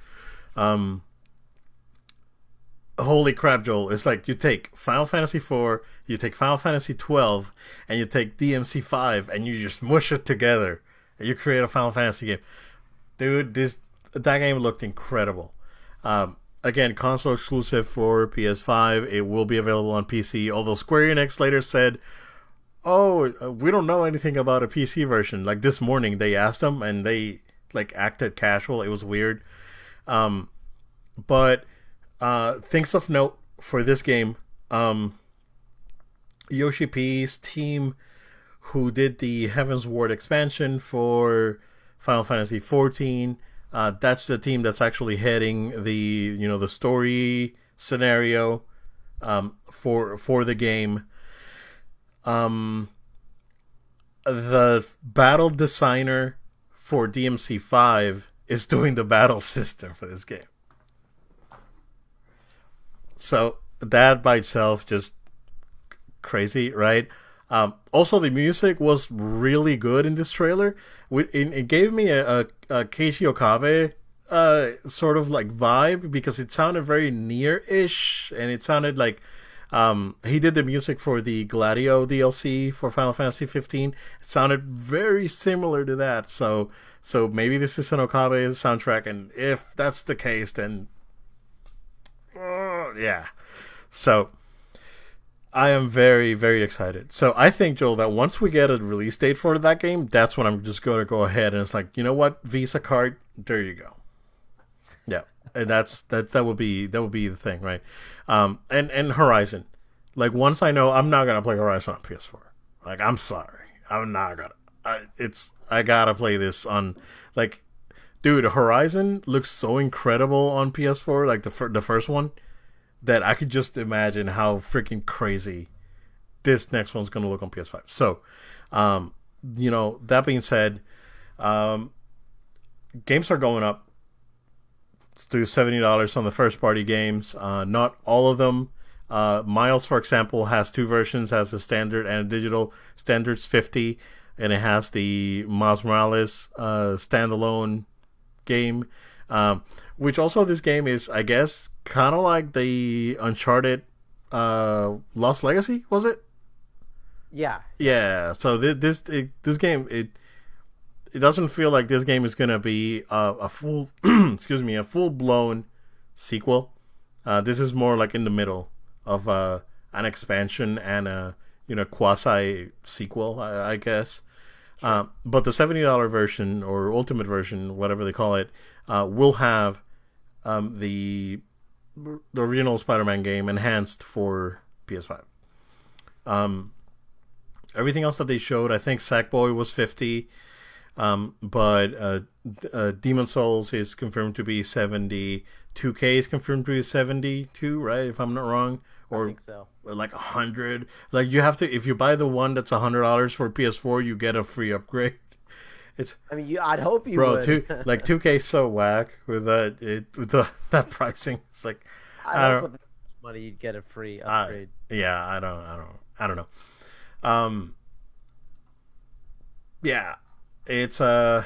A: Holy crap, Joel! It's like you take Final Fantasy 4, you take Final Fantasy 12, and you take DMC 5, and you just mush it together, and you create a Final Fantasy game. Dude, that game looked incredible. Again, console exclusive for PS5. It will be available on PC. Although Square Enix later said, "Oh, we don't know anything about a PC version." Like this morning, they asked them, and they like acted casual. It was weird. But things of note for this game, Yoshi P's team, who did the Heaven's Ward expansion for Final Fantasy 14. That's the team that's actually heading the story scenario for the game. Um, the battle designer for DMC5 is doing the battle system for this game. So that by itself just crazy, right? Also, the music was really good in this trailer. It gave me a Keiichi Okabe sort of like vibe because it sounded very near-ish, and it sounded like he did the music for the Gladio DLC for Final Fantasy 15. It sounded very similar to that. So maybe this is an Okabe soundtrack, and if that's the case, then yeah. So I am very, very excited. So I think, Joel, that once we get a release date for that game, that's when I'm just going to go ahead and it's like, you know what, Visa card, there you go. Yeah, and that would be the thing, right? And Horizon, like once I know I'm not gonna play Horizon on PS4. Like I'm sorry, I'm not gonna. I gotta play this on like, dude. Horizon looks so incredible on PS4, like the first one, that I could just imagine how freaking crazy this next one's gonna look on PS5. So, that being said, games are going up to $70 on the first party games. Not all of them. Miles, for example, has two versions, has a standard and a digital. Standard's 50, and it has the Miles Morales standalone game. Which also this game is, I guess, kind of like the Uncharted Lost Legacy, was it?
B: Yeah.
A: Yeah. So this game, it doesn't feel like this game is gonna be a full a full blown sequel. This is more like in the middle of an expansion and a quasi sequel, I guess. But the $70 version or ultimate version, whatever they call it, will have the original Spider-Man game enhanced for PS5. Everything else that they showed, I think Sackboy was 50. But Demon Souls is confirmed to be 70. 2K is confirmed to be 72, right? If I'm not wrong, or
B: I think so.
A: Like 100. Like you have to, if you buy the one that's $100 for PS4, you get a free upgrade. It's.
B: I mean, I'd hope you
A: bro,
B: would.
A: 2K is so whack with that pricing. It's like
B: I don't. With that much money, you'd get a free upgrade.
A: Yeah, I don't know. Yeah. It's a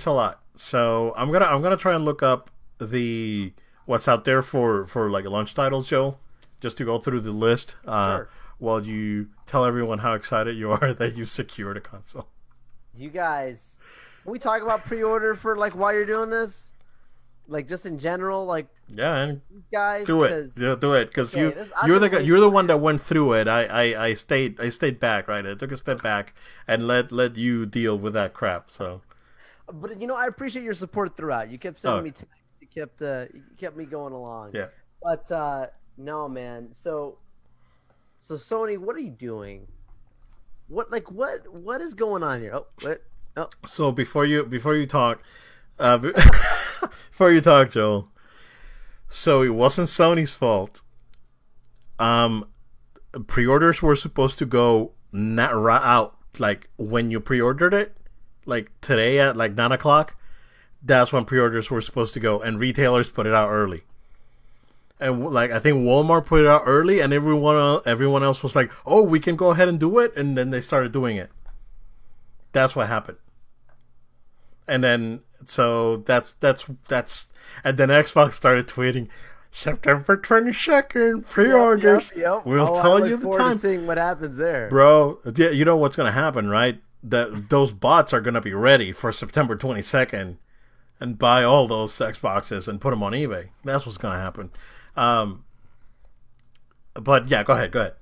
A: lot. So I'm gonna try and look up the what's out there for like launch titles, Joe, just to go through the list.
B: Sure.
A: While you tell everyone how excited you are that you've secured a console.
B: You guys, can we talk about pre-order for like why you're doing this? Like just in general, like
A: yeah, and
B: guys,
A: do it, because
B: okay,
A: you're the one that went through it. I stayed back, right? I took a step back and let you deal with that crap. So,
B: but I appreciate your support throughout. You kept sending me texts. You kept me going along.
A: Yeah.
B: But no, man. So Sony, what are you doing? What is going on here? Oh, what? Oh.
A: So before you talk, before you talk, Joel. So it wasn't Sony's fault. Pre-orders were supposed to go out like when you pre-ordered it, like today at like 9:00. That's when pre-orders were supposed to go, and retailers put it out early. And like I think Walmart put it out early, and everyone else was like, "Oh, we can go ahead and do it," and then they started doing it. That's what happened. And then so that's and then Xbox started tweeting September 22nd pre-orders.
B: Yep.
A: We'll tell you the time.
B: To seeing what happens there,
A: bro. Yeah, you know what's gonna happen, right? Those bots are gonna be ready for September 22nd and buy all those Xboxes and put them on eBay. That's what's gonna happen. But yeah, go ahead.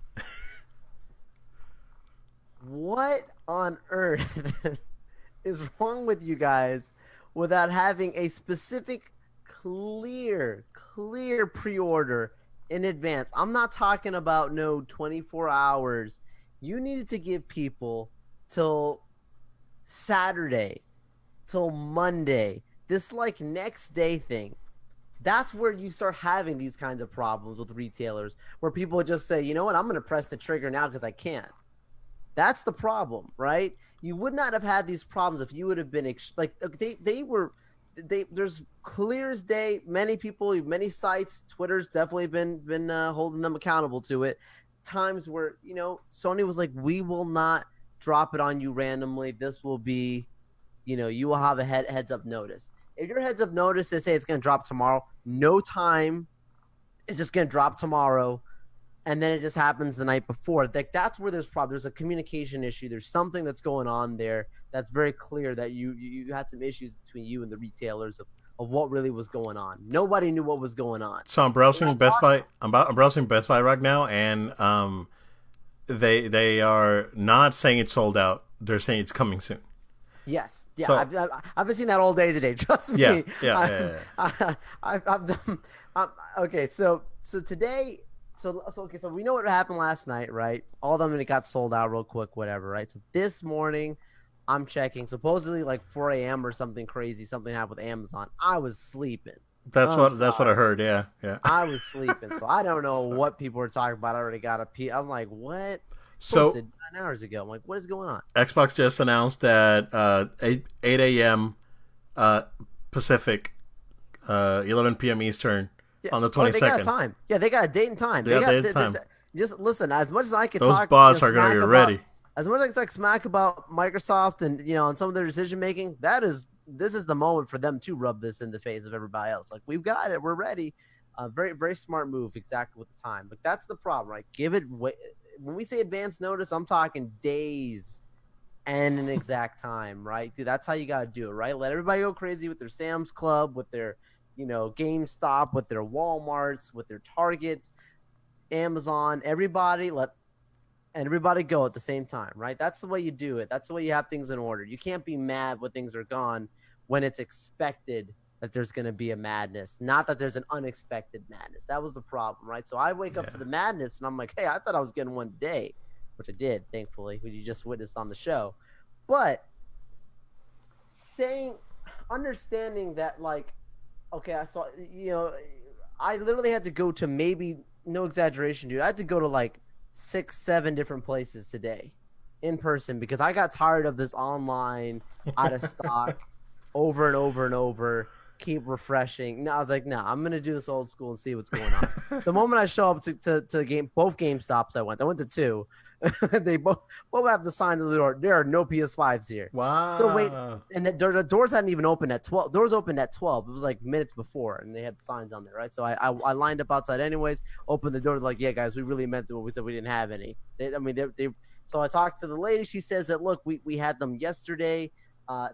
B: What on earth is wrong with you guys without having a specific clear pre-order in advance? I'm not talking about no 24 hours. You needed to give people till Saturday, till Monday, this like next day thing. That's where you start having these kinds of problems with retailers, where people just say, you know what, I'm going to press the trigger now because I can't. That's the problem, right? You would not have had these problems if you would have been like there's clear as day. Many people, many sites, Twitter's definitely been holding them accountable to it. Times where Sony was like, we will not drop it on you randomly. This will be, you will have a heads up notice. If your heads up notice is, hey, it's going to drop tomorrow, no time, it's just going to drop tomorrow, and then it just happens the night before. Like, that's where there's a communication issue. There's something that's going on there that's very clear that you had some issues between you and the retailers of what really was going on. Nobody knew what was going on.
A: So I'm browsing Best Buy. I'm browsing Best Buy right now, and they are not saying it's sold out. They're saying it's coming soon.
B: Yes. Yeah.
A: So,
B: I've been seeing that all day today. Trust me.
A: Yeah.
B: I've done. Okay. So today. So we know what happened last night, right? All of them got sold out real quick, whatever, right? So this morning, I'm checking. Supposedly like 4 a.m. or something crazy. Something happened with Amazon. I was sleeping.
A: That's what I heard. Yeah.
B: I was sleeping, so I don't know what people were talking about. I already got a P. I was like, what?
A: So
B: 9 hours ago. I'm like, what is going on?
A: Xbox just announced that 8 a.m. Pacific, 11 p.m. Eastern on the 22nd.
B: They got a time. Yeah, they got a date and time.
A: They got time.
B: Just listen. As much as I can
A: those
B: talk,
A: bots are going to be ready.
B: As much as I can talk smack about Microsoft and and some of their decision making, this is the moment for them to rub this in the face of everybody else. Like, we've got it. We're ready. Very, very smart move. Exactly with the time. But that's the problem, right? Give it. When we say advance notice, I'm talking days and an exact time, right? Dude, that's how you got to do it, right? Let everybody go crazy with their Sam's Club, with their, GameStop, with their Walmarts, with their Targets, Amazon, everybody go at the same time, right? That's the way you do it. That's the way you have things in order. You can't be mad when things are gone when it's expected that there's going to be a madness, not that there's an unexpected madness. That was the problem, right? So I wake up to the madness and I'm like, hey, I thought I was getting one today, which I did, thankfully, which you just witnessed on the show. But understanding that, like, okay, I saw, I literally had to go to, maybe, no exaggeration, dude, I had to go to like 6-7 different places today in person because I got tired of this online out of stock over and over and over. Keep refreshing. No, I was like, no, I'm gonna do this old school and see what's going on. The moment I show up to both GameStops, I went to 2. They both have the signs on the door. There are no PS5s here.
A: Wow.
B: Still wait, and the doors hadn't even opened at 12. Doors opened at 12. It was like minutes before, and they had signs on there, right? So I lined up outside anyways. Opened the door, like, yeah, guys, we really meant it when we said we didn't have any. So I talked to the lady. She says that, look, we had them yesterday.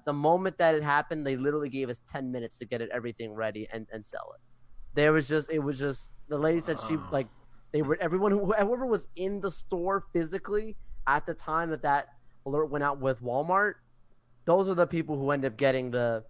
B: The moment that it happened, they literally gave us 10 minutes to get everything ready and sell it. It was just the lady said she, like, whoever was in the store physically at the time that alert went out with Walmart, those are the people who end up getting the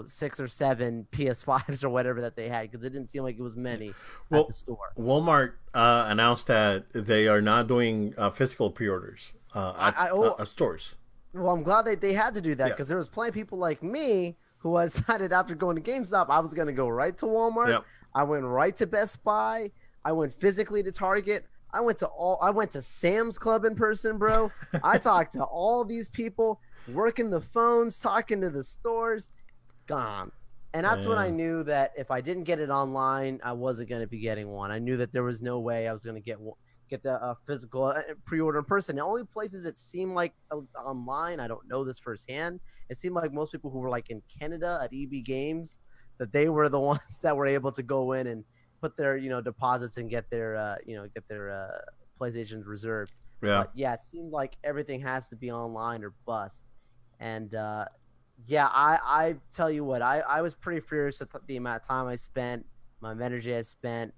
B: 6 or 7 PS5s or whatever that they had, because it didn't seem like it was many at the store.
A: Walmart announced that they are not doing physical pre-orders at stores.
B: Well, I'm glad they had to do that, because there was plenty of people like me who I decided after going to GameStop, I was going to go right to Walmart. Yep. I went right to Best Buy. I went physically to Target. I went to Sam's Club in person, bro. I talked to all these people, working the phones, talking to the stores. Gone. And that's when I knew that if I didn't get it online, I wasn't going to be getting one. I knew that there was no way I was going to get the physical pre-order in person. The only places it seemed like online, I don't know this firsthand, it seemed like most people who were like in Canada at EB Games, that they were the ones that were able to go in and put their deposits and get their PlayStations reserved. But it seemed like everything has to be online or bust. And I tell you what, I was pretty furious with the amount of time I spent, my energy I spent,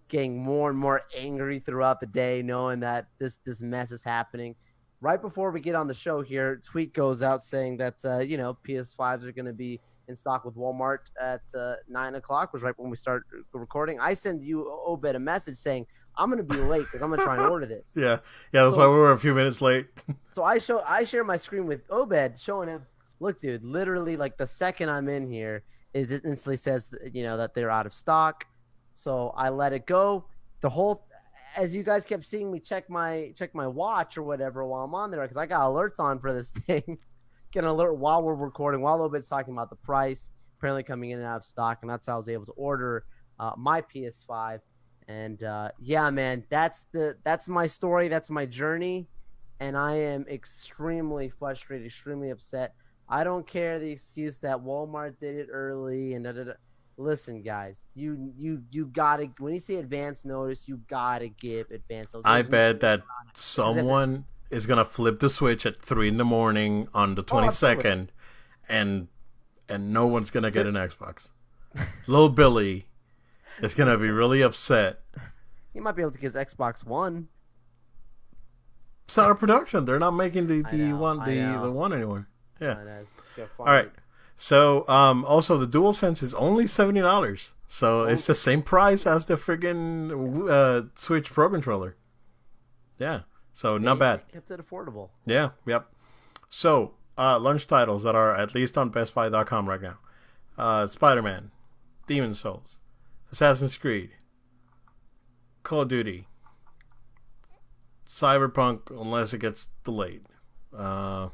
B: getting more and more angry throughout the day, knowing that this mess is happening. Right before we get on the show here, tweet goes out saying that PS5s are going to be in stock with Walmart at 9 o'clock, was right when we start recording. I send you, Obed, a message saying I'm going to be late because I'm going to try and order this.
A: That's why we were a few minutes late.
B: So I share my screen with Obed, showing him, look, dude, literally like the second I'm in here, it instantly says that they're out of stock. So I let it go. The whole as you guys kept seeing me check my watch or whatever while I'm on there, because I got alerts on for this thing. Get an alert while we're recording, while a little bit's talking about the price apparently coming in and out of stock, and that's how I was able to order my PS5. And yeah, man, that's my story, that's my journey, and I am extremely frustrated, extremely upset. I don't care the excuse that Walmart did it early and da, da, da. Listen, guys, you gotta, when you say advance notice, you gotta give advance notice.
A: I
B: There's no
A: bet that
B: because if it's
A: someone is gonna flip the switch at 3 in the morning on the
B: absolutely.
A: 22nd, and no one's gonna get an Xbox. Little Billy is gonna be really upset.
B: He might be able to get his Xbox One.
A: It's out of production. They're not making the
B: I know,
A: one
B: I
A: the
B: know.
A: one anymore. Yeah.
B: That's so
A: All
B: funny.
A: right. So also the DualSense is only $70. So
B: Oh,
A: it's the same price as the friggin' Switch Pro controller. Yeah. So not bad.
B: kept it affordable.
A: Yeah. Yep. So launch titles that are at least on BestBuy.com right now: Spider-Man, Demon's Souls, Assassin's Creed, Call of Duty, Cyberpunk, unless it gets delayed. Uh,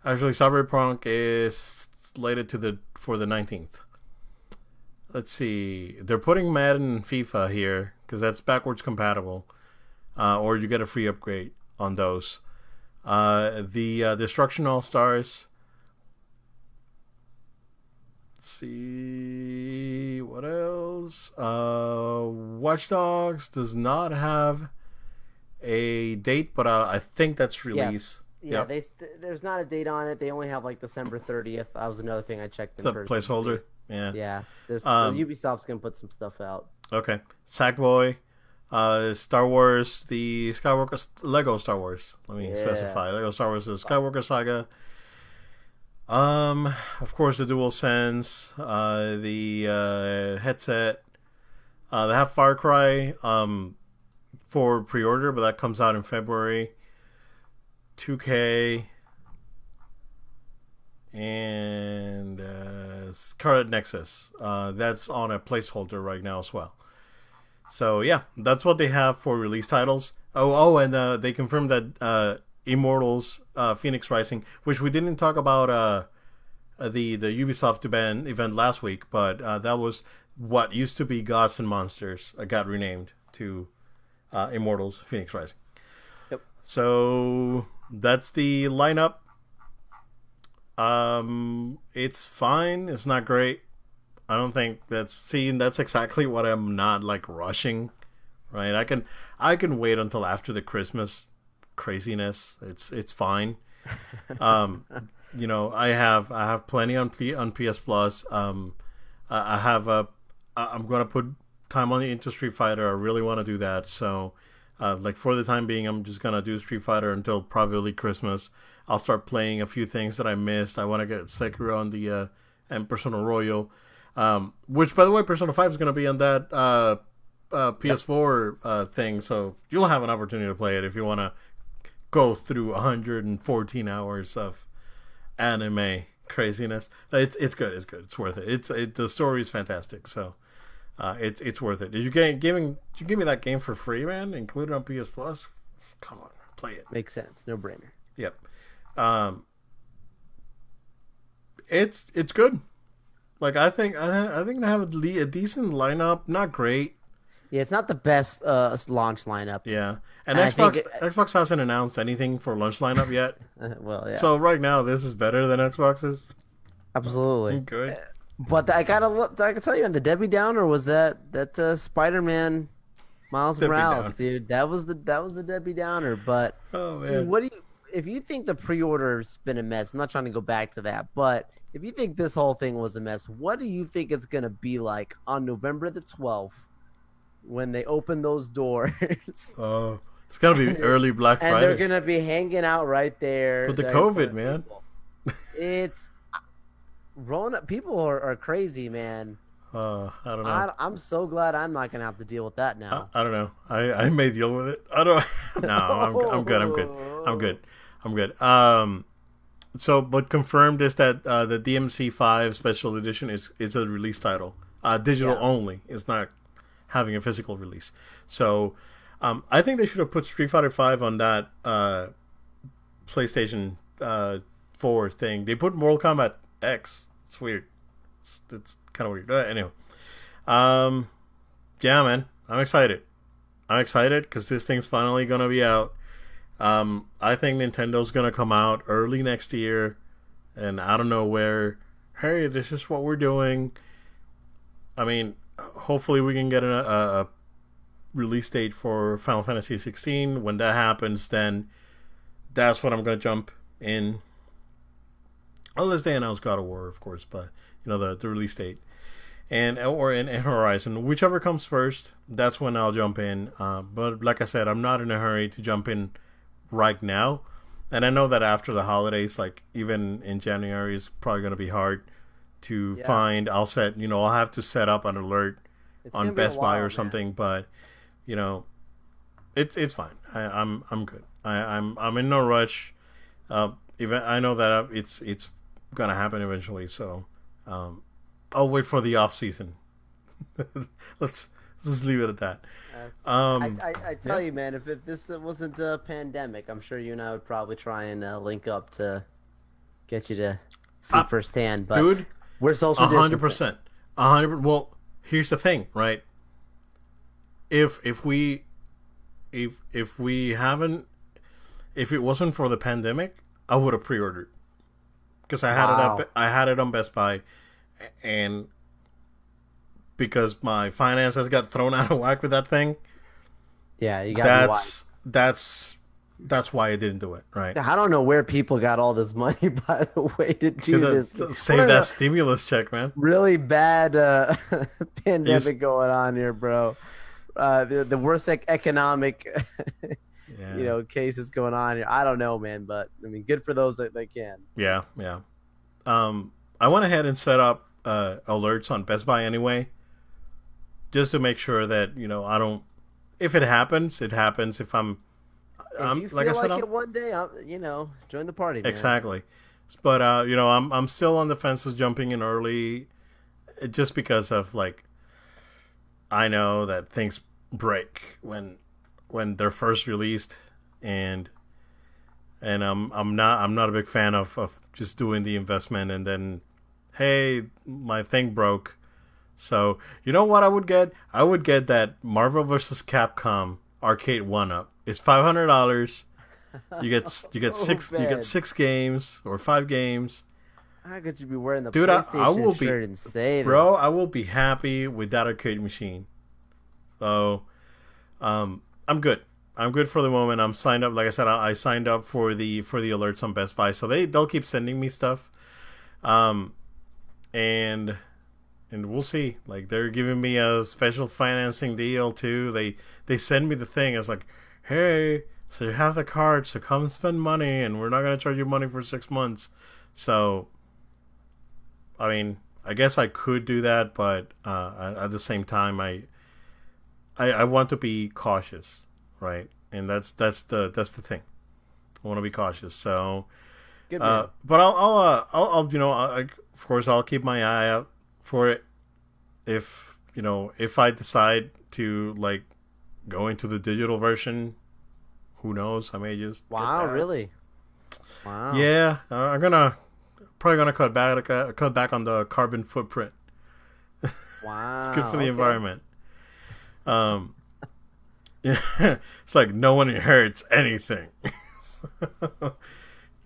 A: Actually, Cyberpunk is slated for the 19th. Let's see. They're putting Madden and FIFA here because that's backwards compatible, or you get a free upgrade on those. The Destruction All Stars. Let's see what else. Watch Dogs does not have a date, but I think that's release.
B: Yes. Yeah,
A: Yep.
B: there's not a date on it. They only have like December 30th. That was another thing I checked
A: It's
B: in
A: a
B: person to see.
A: placeholder. Yeah.
B: Yeah, there's
A: Um,
B: Ubisoft's gonna put some stuff out.
A: Okay. Sackboy, Star Wars, the Skywalker, Lego Star Wars. Let me
B: Yeah.
A: specify. Lego Star Wars, the Skywalker Saga. Of course, the DualSense, the headset. They have Far Cry, for pre-order, but that comes out in February. 2K and Scarlet Nexus. That's on a placeholder right now as well. So yeah, that's what they have for release titles. And they confirmed that Immortals, Phoenix Rising, which we didn't talk about the Ubisoft event last week, but that was what used to be Gods and Monsters, got renamed to Immortals, Phoenix Rising.
B: Yep.
A: So that's the lineup. It's fine. It's not great. I don't think that's exactly what I'm not like rushing, right? I can wait until after the Christmas craziness. It's fine. Um, I have plenty on PS Plus. I have I'm gonna put time on into Street Fighter. I really want to do that. So, like for the time being, I'm just gonna do Street Fighter until probably Christmas. I'll start playing a few things that I missed. I want to get Sekiro on the and Persona Royal. Which, by the way, Persona 5 is going to be on that PS4 thing, so you'll have an opportunity to play it if you want to go through 114 hours of anime craziness. It's good. It's good. It's worth it. The story is fantastic, so it's worth it. Did you give me that game for free, man? Included on PS Plus? Come on, play it.
B: Makes sense. No brainer.
A: Yep. It's good. Like I think they have a decent lineup. Not great.
B: Yeah, it's not the best launch lineup.
A: Yeah, and
B: And I think
A: Xbox hasn't announced anything for launch lineup yet.
B: well, yeah,
A: So right now this is better than Xbox's.
B: absolutely.
A: Good.
B: But I gotta tell you, on the Debbie Downer was that Spider-Man Miles
A: Debbie
B: Morales,
A: Downer.
B: dude. That was the Debbie Downer. But
A: Oh
B: dude,
A: man.
B: if you think the pre-order's been a mess? I'm not trying to go back to that, but if you think this whole thing was a mess, what do you think it's gonna be like on November the 12th when they open those doors?
A: Oh, it's gonna be early Black
B: And they're
A: Friday.
B: gonna be hanging out right there.
A: But the
B: there in front
A: COVID,
B: of
A: man.
B: people. It's Rona. People are crazy, man.
A: I don't know.
B: I'm so glad I'm not gonna have to deal with that
A: I,
B: now.
A: I don't know. I may deal with it. I don't. No, I'm good. I'm good. I'm good. I'm good. So, but confirmed is that the DMC5 Special Edition is a release title. Digital
B: Yeah.
A: only. It's not having a physical release. So, I think they should have put Street Fighter 5 on that PlayStation 4 thing. They put Mortal Kombat X. It's weird. It's kind of weird. Anyway, um, yeah, man, I'm excited. I'm excited because this thing's finally gonna be out. I think Nintendo's gonna come out early next year, and I don't know where. Hey, this is what we're doing. I mean, hopefully we can get a release date for Final Fantasy 16. When that happens, then that's when I'm gonna jump in. Unless they announce God of War, of course, but the release date and or in Horizon, whichever comes first, that's when I'll jump in. But like I said, I'm not in a hurry to jump in right now, and I know that after the holidays, like even in January, is probably gonna be hard to
B: Yeah.
A: find. I'll have to set up an alert
B: It's
A: on
B: gonna be a
A: Best Buy
B: while,
A: or
B: man.
A: something, but you know, it's fine. I'm good. I'm in no rush. Even I know that it's gonna happen eventually, so um, I'll wait for the off season. let's just leave it at that.
B: That's,
A: Um,
B: I tell you, man, if this wasn't a pandemic, I'm sure you and I would probably try and link up to get you to see
A: uh,
B: firsthand. But
A: dude,
B: we're social
A: a hundred
B: distancing.
A: percent, 100. Well, here's the thing, right? If we if we haven't if it wasn't for the pandemic, I would have pre-ordered because
B: Wow.
A: I had it on Best Buy, and because my finances got thrown out of whack with that thing,
B: Yeah, you gotta be
A: that's
B: wise.
A: that's that's why I didn't do it. Right?
B: I don't know where people got all this money, by the way, to do this.
A: Save
B: We're in
A: that
B: a
A: stimulus check, man.
B: really bad
A: You s-
B: pandemic going on here, bro. The worst economic,
A: yeah,
B: cases going on here. I don't know, man, but I mean, good for those that can.
A: yeah, yeah. I went ahead and set up alerts on Best Buy anyway, just to make sure that I don't. If it happens, it happens. If
B: If
A: I'm
B: you
A: like I
B: feel
A: said,
B: like
A: I'm
B: it one day, join the party, man.
A: exactly. But I'm still on the fences, jumping in early, just because of like I know that things break when they're first released, and I'm not a big fan of just doing the investment and then hey, my thing broke. So you know what I would get? I would get that Marvel vs. Capcom arcade one up. It's $500.
B: Oh,
A: You get
B: man.
A: 6 games or 5 games.
B: How could you be wearing the
A: Dude, I
B: PlayStation
A: will be
B: shirt and say
A: bro,
B: this?
A: I will be happy with that arcade machine. So I'm good. I'm good for the moment. I'm signed up. Like I said, I signed up for the alerts on Best Buy, so they'll keep sending me stuff. Um, and we'll see. Like they're giving me a special financing deal too. They send me the thing. It's like, hey, so you have the card, so come spend money, and we're not gonna charge you money for 6 months. So, I mean, I guess I could do that, but at the same time, I want to be cautious, right? And that's the thing. I want to be cautious. So,
B: Good man.
A: but I'll of course I'll keep my eye out for it. If I decide to like go into the digital version, who knows? I may just get
B: Wow,
A: that.
B: really? Wow.
A: Yeah, I'm gonna probably gonna cut back on the carbon footprint. It's good for
B: Wow.
A: the
B: Okay.
A: environment. Um, yeah, it's like no one inherits anything.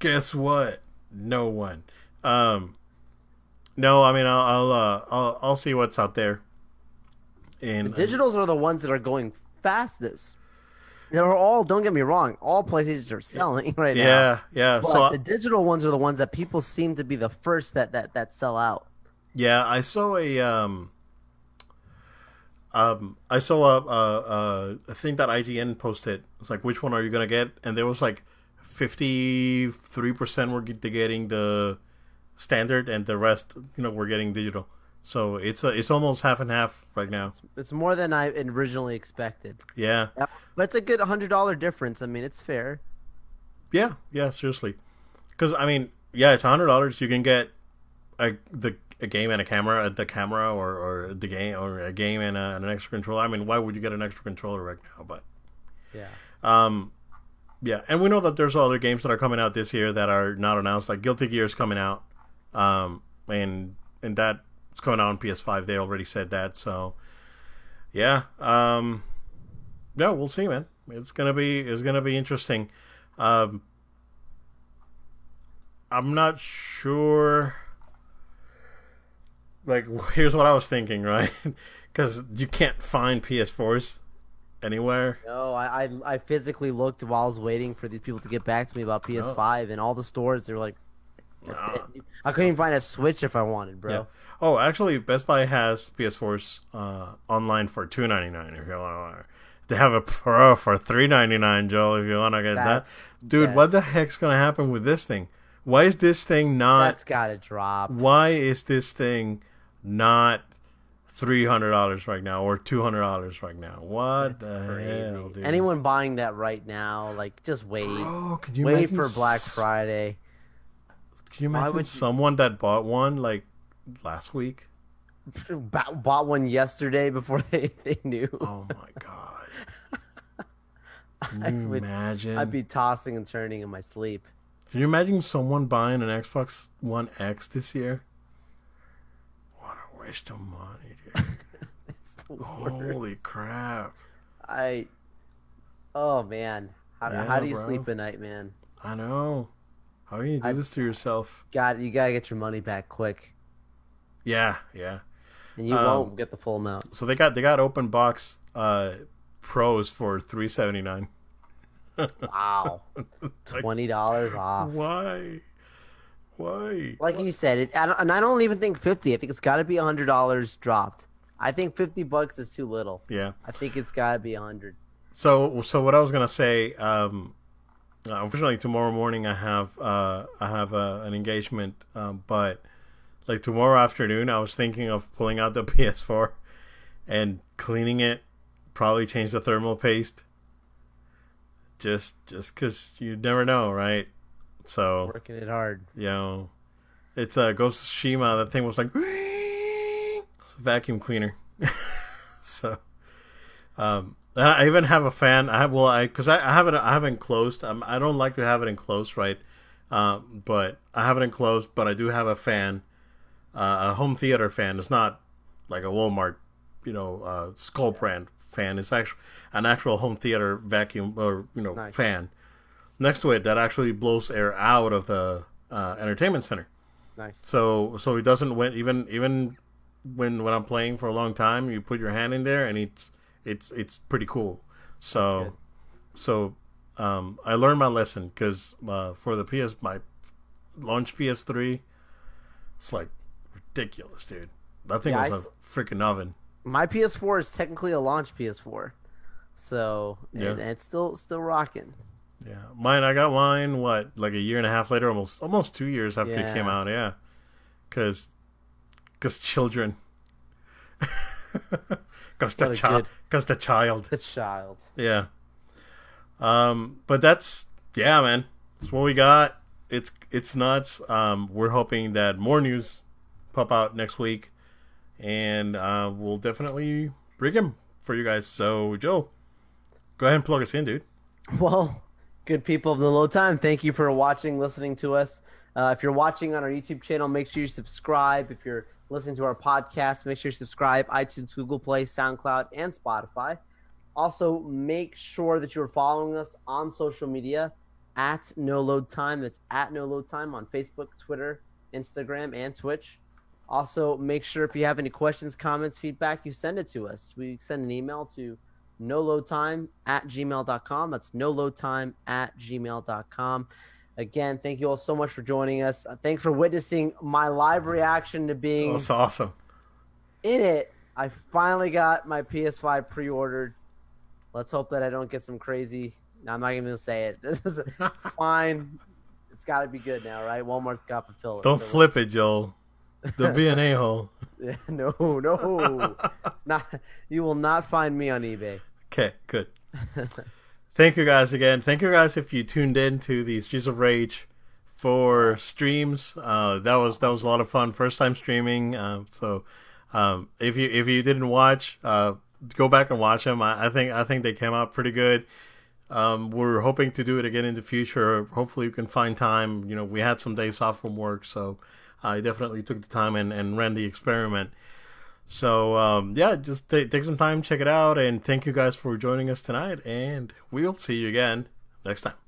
A: Guess what? No one. Um, no, I mean I'll see what's out there.
B: The
A: And
B: digitals are the ones that are going fastest. They're all, don't get me wrong, all PlayStations are selling right now.
A: yeah, yeah.
B: But the digital ones are the ones that people seem to be the first that sell out.
A: Yeah, I saw a thing that IGN posted. It's like, which one are you gonna get? And there was like 53% were getting the standard, and the rest, were getting digital. So it's almost half and half right now.
B: It's more than I originally expected.
A: Yeah,
B: Yep. But it's a good $100 difference. I mean, it's fair.
A: yeah, yeah. Seriously, because I mean, Yeah, it's $100. You can get a game and a camera, or the game or a game and an extra controller. I mean, why would you get an extra controller right now? But
B: Yeah.
A: Yeah, and we know that there's other games that are coming out this year that are not announced. Like Guilty Gear is coming out, and that's coming out on PS5. They already said that. So yeah, yeah, we'll see, man. It's gonna be interesting. Um, I'm not sure. Like, here's what I was thinking, right? Because you can't find PS4s anywhere.
B: No, I physically looked while I was waiting for these people to get back to me about
A: No.
B: PS5 and all the stores. They were like, "That's
A: Nah.
B: it." I couldn't even find a Switch if I wanted, bro.
A: Yeah. Oh, actually, Best Buy has PS4s online for $2.99 if you want to. They have a Pro for $3.99, Joel. If you want to get
B: That's
A: that, dude,
B: that's,
A: what the heck's gonna happen with this thing? Why is this thing not?
B: that's gotta drop.
A: Why is this thing not $300 right now or $200 right now? What the hell,
B: Crazy.
A: dude?
B: Anyone buying that right now, like, just wait.
A: Bro, could you
B: Wait
A: imagine
B: for Black Friday.
A: Can you
B: Why
A: imagine
B: would you-
A: someone that bought one like last week?
B: Bought one yesterday before they knew.
A: Oh my god! Can
B: I
A: you
B: would-
A: imagine?
B: I'd be tossing and turning in my sleep.
A: Can you imagine someone buying an Xbox One X this year? What a waste of money, dude!
B: It's the
A: Holy
B: worst.
A: crap!
B: Oh man, how
A: Yeah,
B: do you
A: bro.
B: sleep at night, man?
A: I know. How do you do this to yourself?
B: You gotta get your money back quick,
A: Yeah, yeah.
B: and you won't get the full amount.
A: So they got open box pros for $379.
B: Wow, $20 off.
A: Why?
B: Like you said, and I don't even think 50. I think it's got to be $100 dropped. I think $50 is too little.
A: Yeah.
B: I think it's got to be 100.
A: So what I was gonna say, unfortunately tomorrow morning I have an engagement, but like tomorrow afternoon I was thinking of pulling out the PS4 and cleaning it, probably change the thermal paste, just because you never know, right? So
B: Working it hard.
A: it's a Ghost of Tsushima. That thing was like it's a vacuum cleaner. So I even have a fan. I have it enclosed. I don't like to have it enclosed, right? But I have it enclosed. But I do have a fan, a home theater fan. It's not like a Walmart, Skull brand fan. It's actually an actual home theater vacuum or
B: Nice.
A: fan next to it that actually blows air out of the entertainment center.
B: Nice.
A: So it doesn't even when I'm playing for a long time, you put your hand in there and it's pretty cool. So I learned my lesson because for the my launch PS3, it's like ridiculous, dude. That thing
B: Yeah,
A: was a freaking oven.
B: My PS4 is technically a launch PS4, so
A: Yeah.
B: and it's still rocking.
A: Yeah, I got mine like a year and a half later, almost 2 years after it came
B: Yeah.
A: out. Yeah, because children, because
B: What a good-
A: the child.
B: The child.
A: Yeah. But that's man. That's what we got. It's nuts. We're hoping that more news pop out next week, and we'll definitely bring him for you guys. So Joe, go ahead and plug us in, dude.
B: Well, good people of the low time, thank you for watching, listening to us. If you're watching on our YouTube channel, make sure you subscribe. If you're listening to our podcast, make sure you subscribe. iTunes, Google Play, SoundCloud, and Spotify. Also, make sure that you're following us on social media at No Load Time. That's at No Load Time on Facebook, Twitter, Instagram, and Twitch. Also, make sure if you have any questions, comments, feedback, you send it to us. We send an email to noloadtime@gmail.com. That's noloadtime@gmail.com. Again, thank you all so much for joining us. Thanks for witnessing my live reaction to being
A: That's awesome.
B: in it. I finally got my PS5 pre-ordered. Let's hope that I don't get some crazy. No, I'm not even gonna say it. This is it's fine. It's got to be good now, right? Walmart's got to fill it.
A: Don't
B: So
A: flip it, Joel. Don't be an a-hole.
B: Yeah, no. It's not. You will not find me on eBay.
A: Okay, good. Thank you guys again. Thank you guys if you tuned in to these G's of Rage for streams. That was a lot of fun. First time streaming. If you didn't watch, go back and watch them. I think they came out pretty good. We're hoping to do it again in the future. Hopefully, we can find time. We had some days off from work, so I definitely took the time and ran the experiment. So yeah, just take some time, check it out, and thank you guys for joining us tonight. And we'll see you again next time.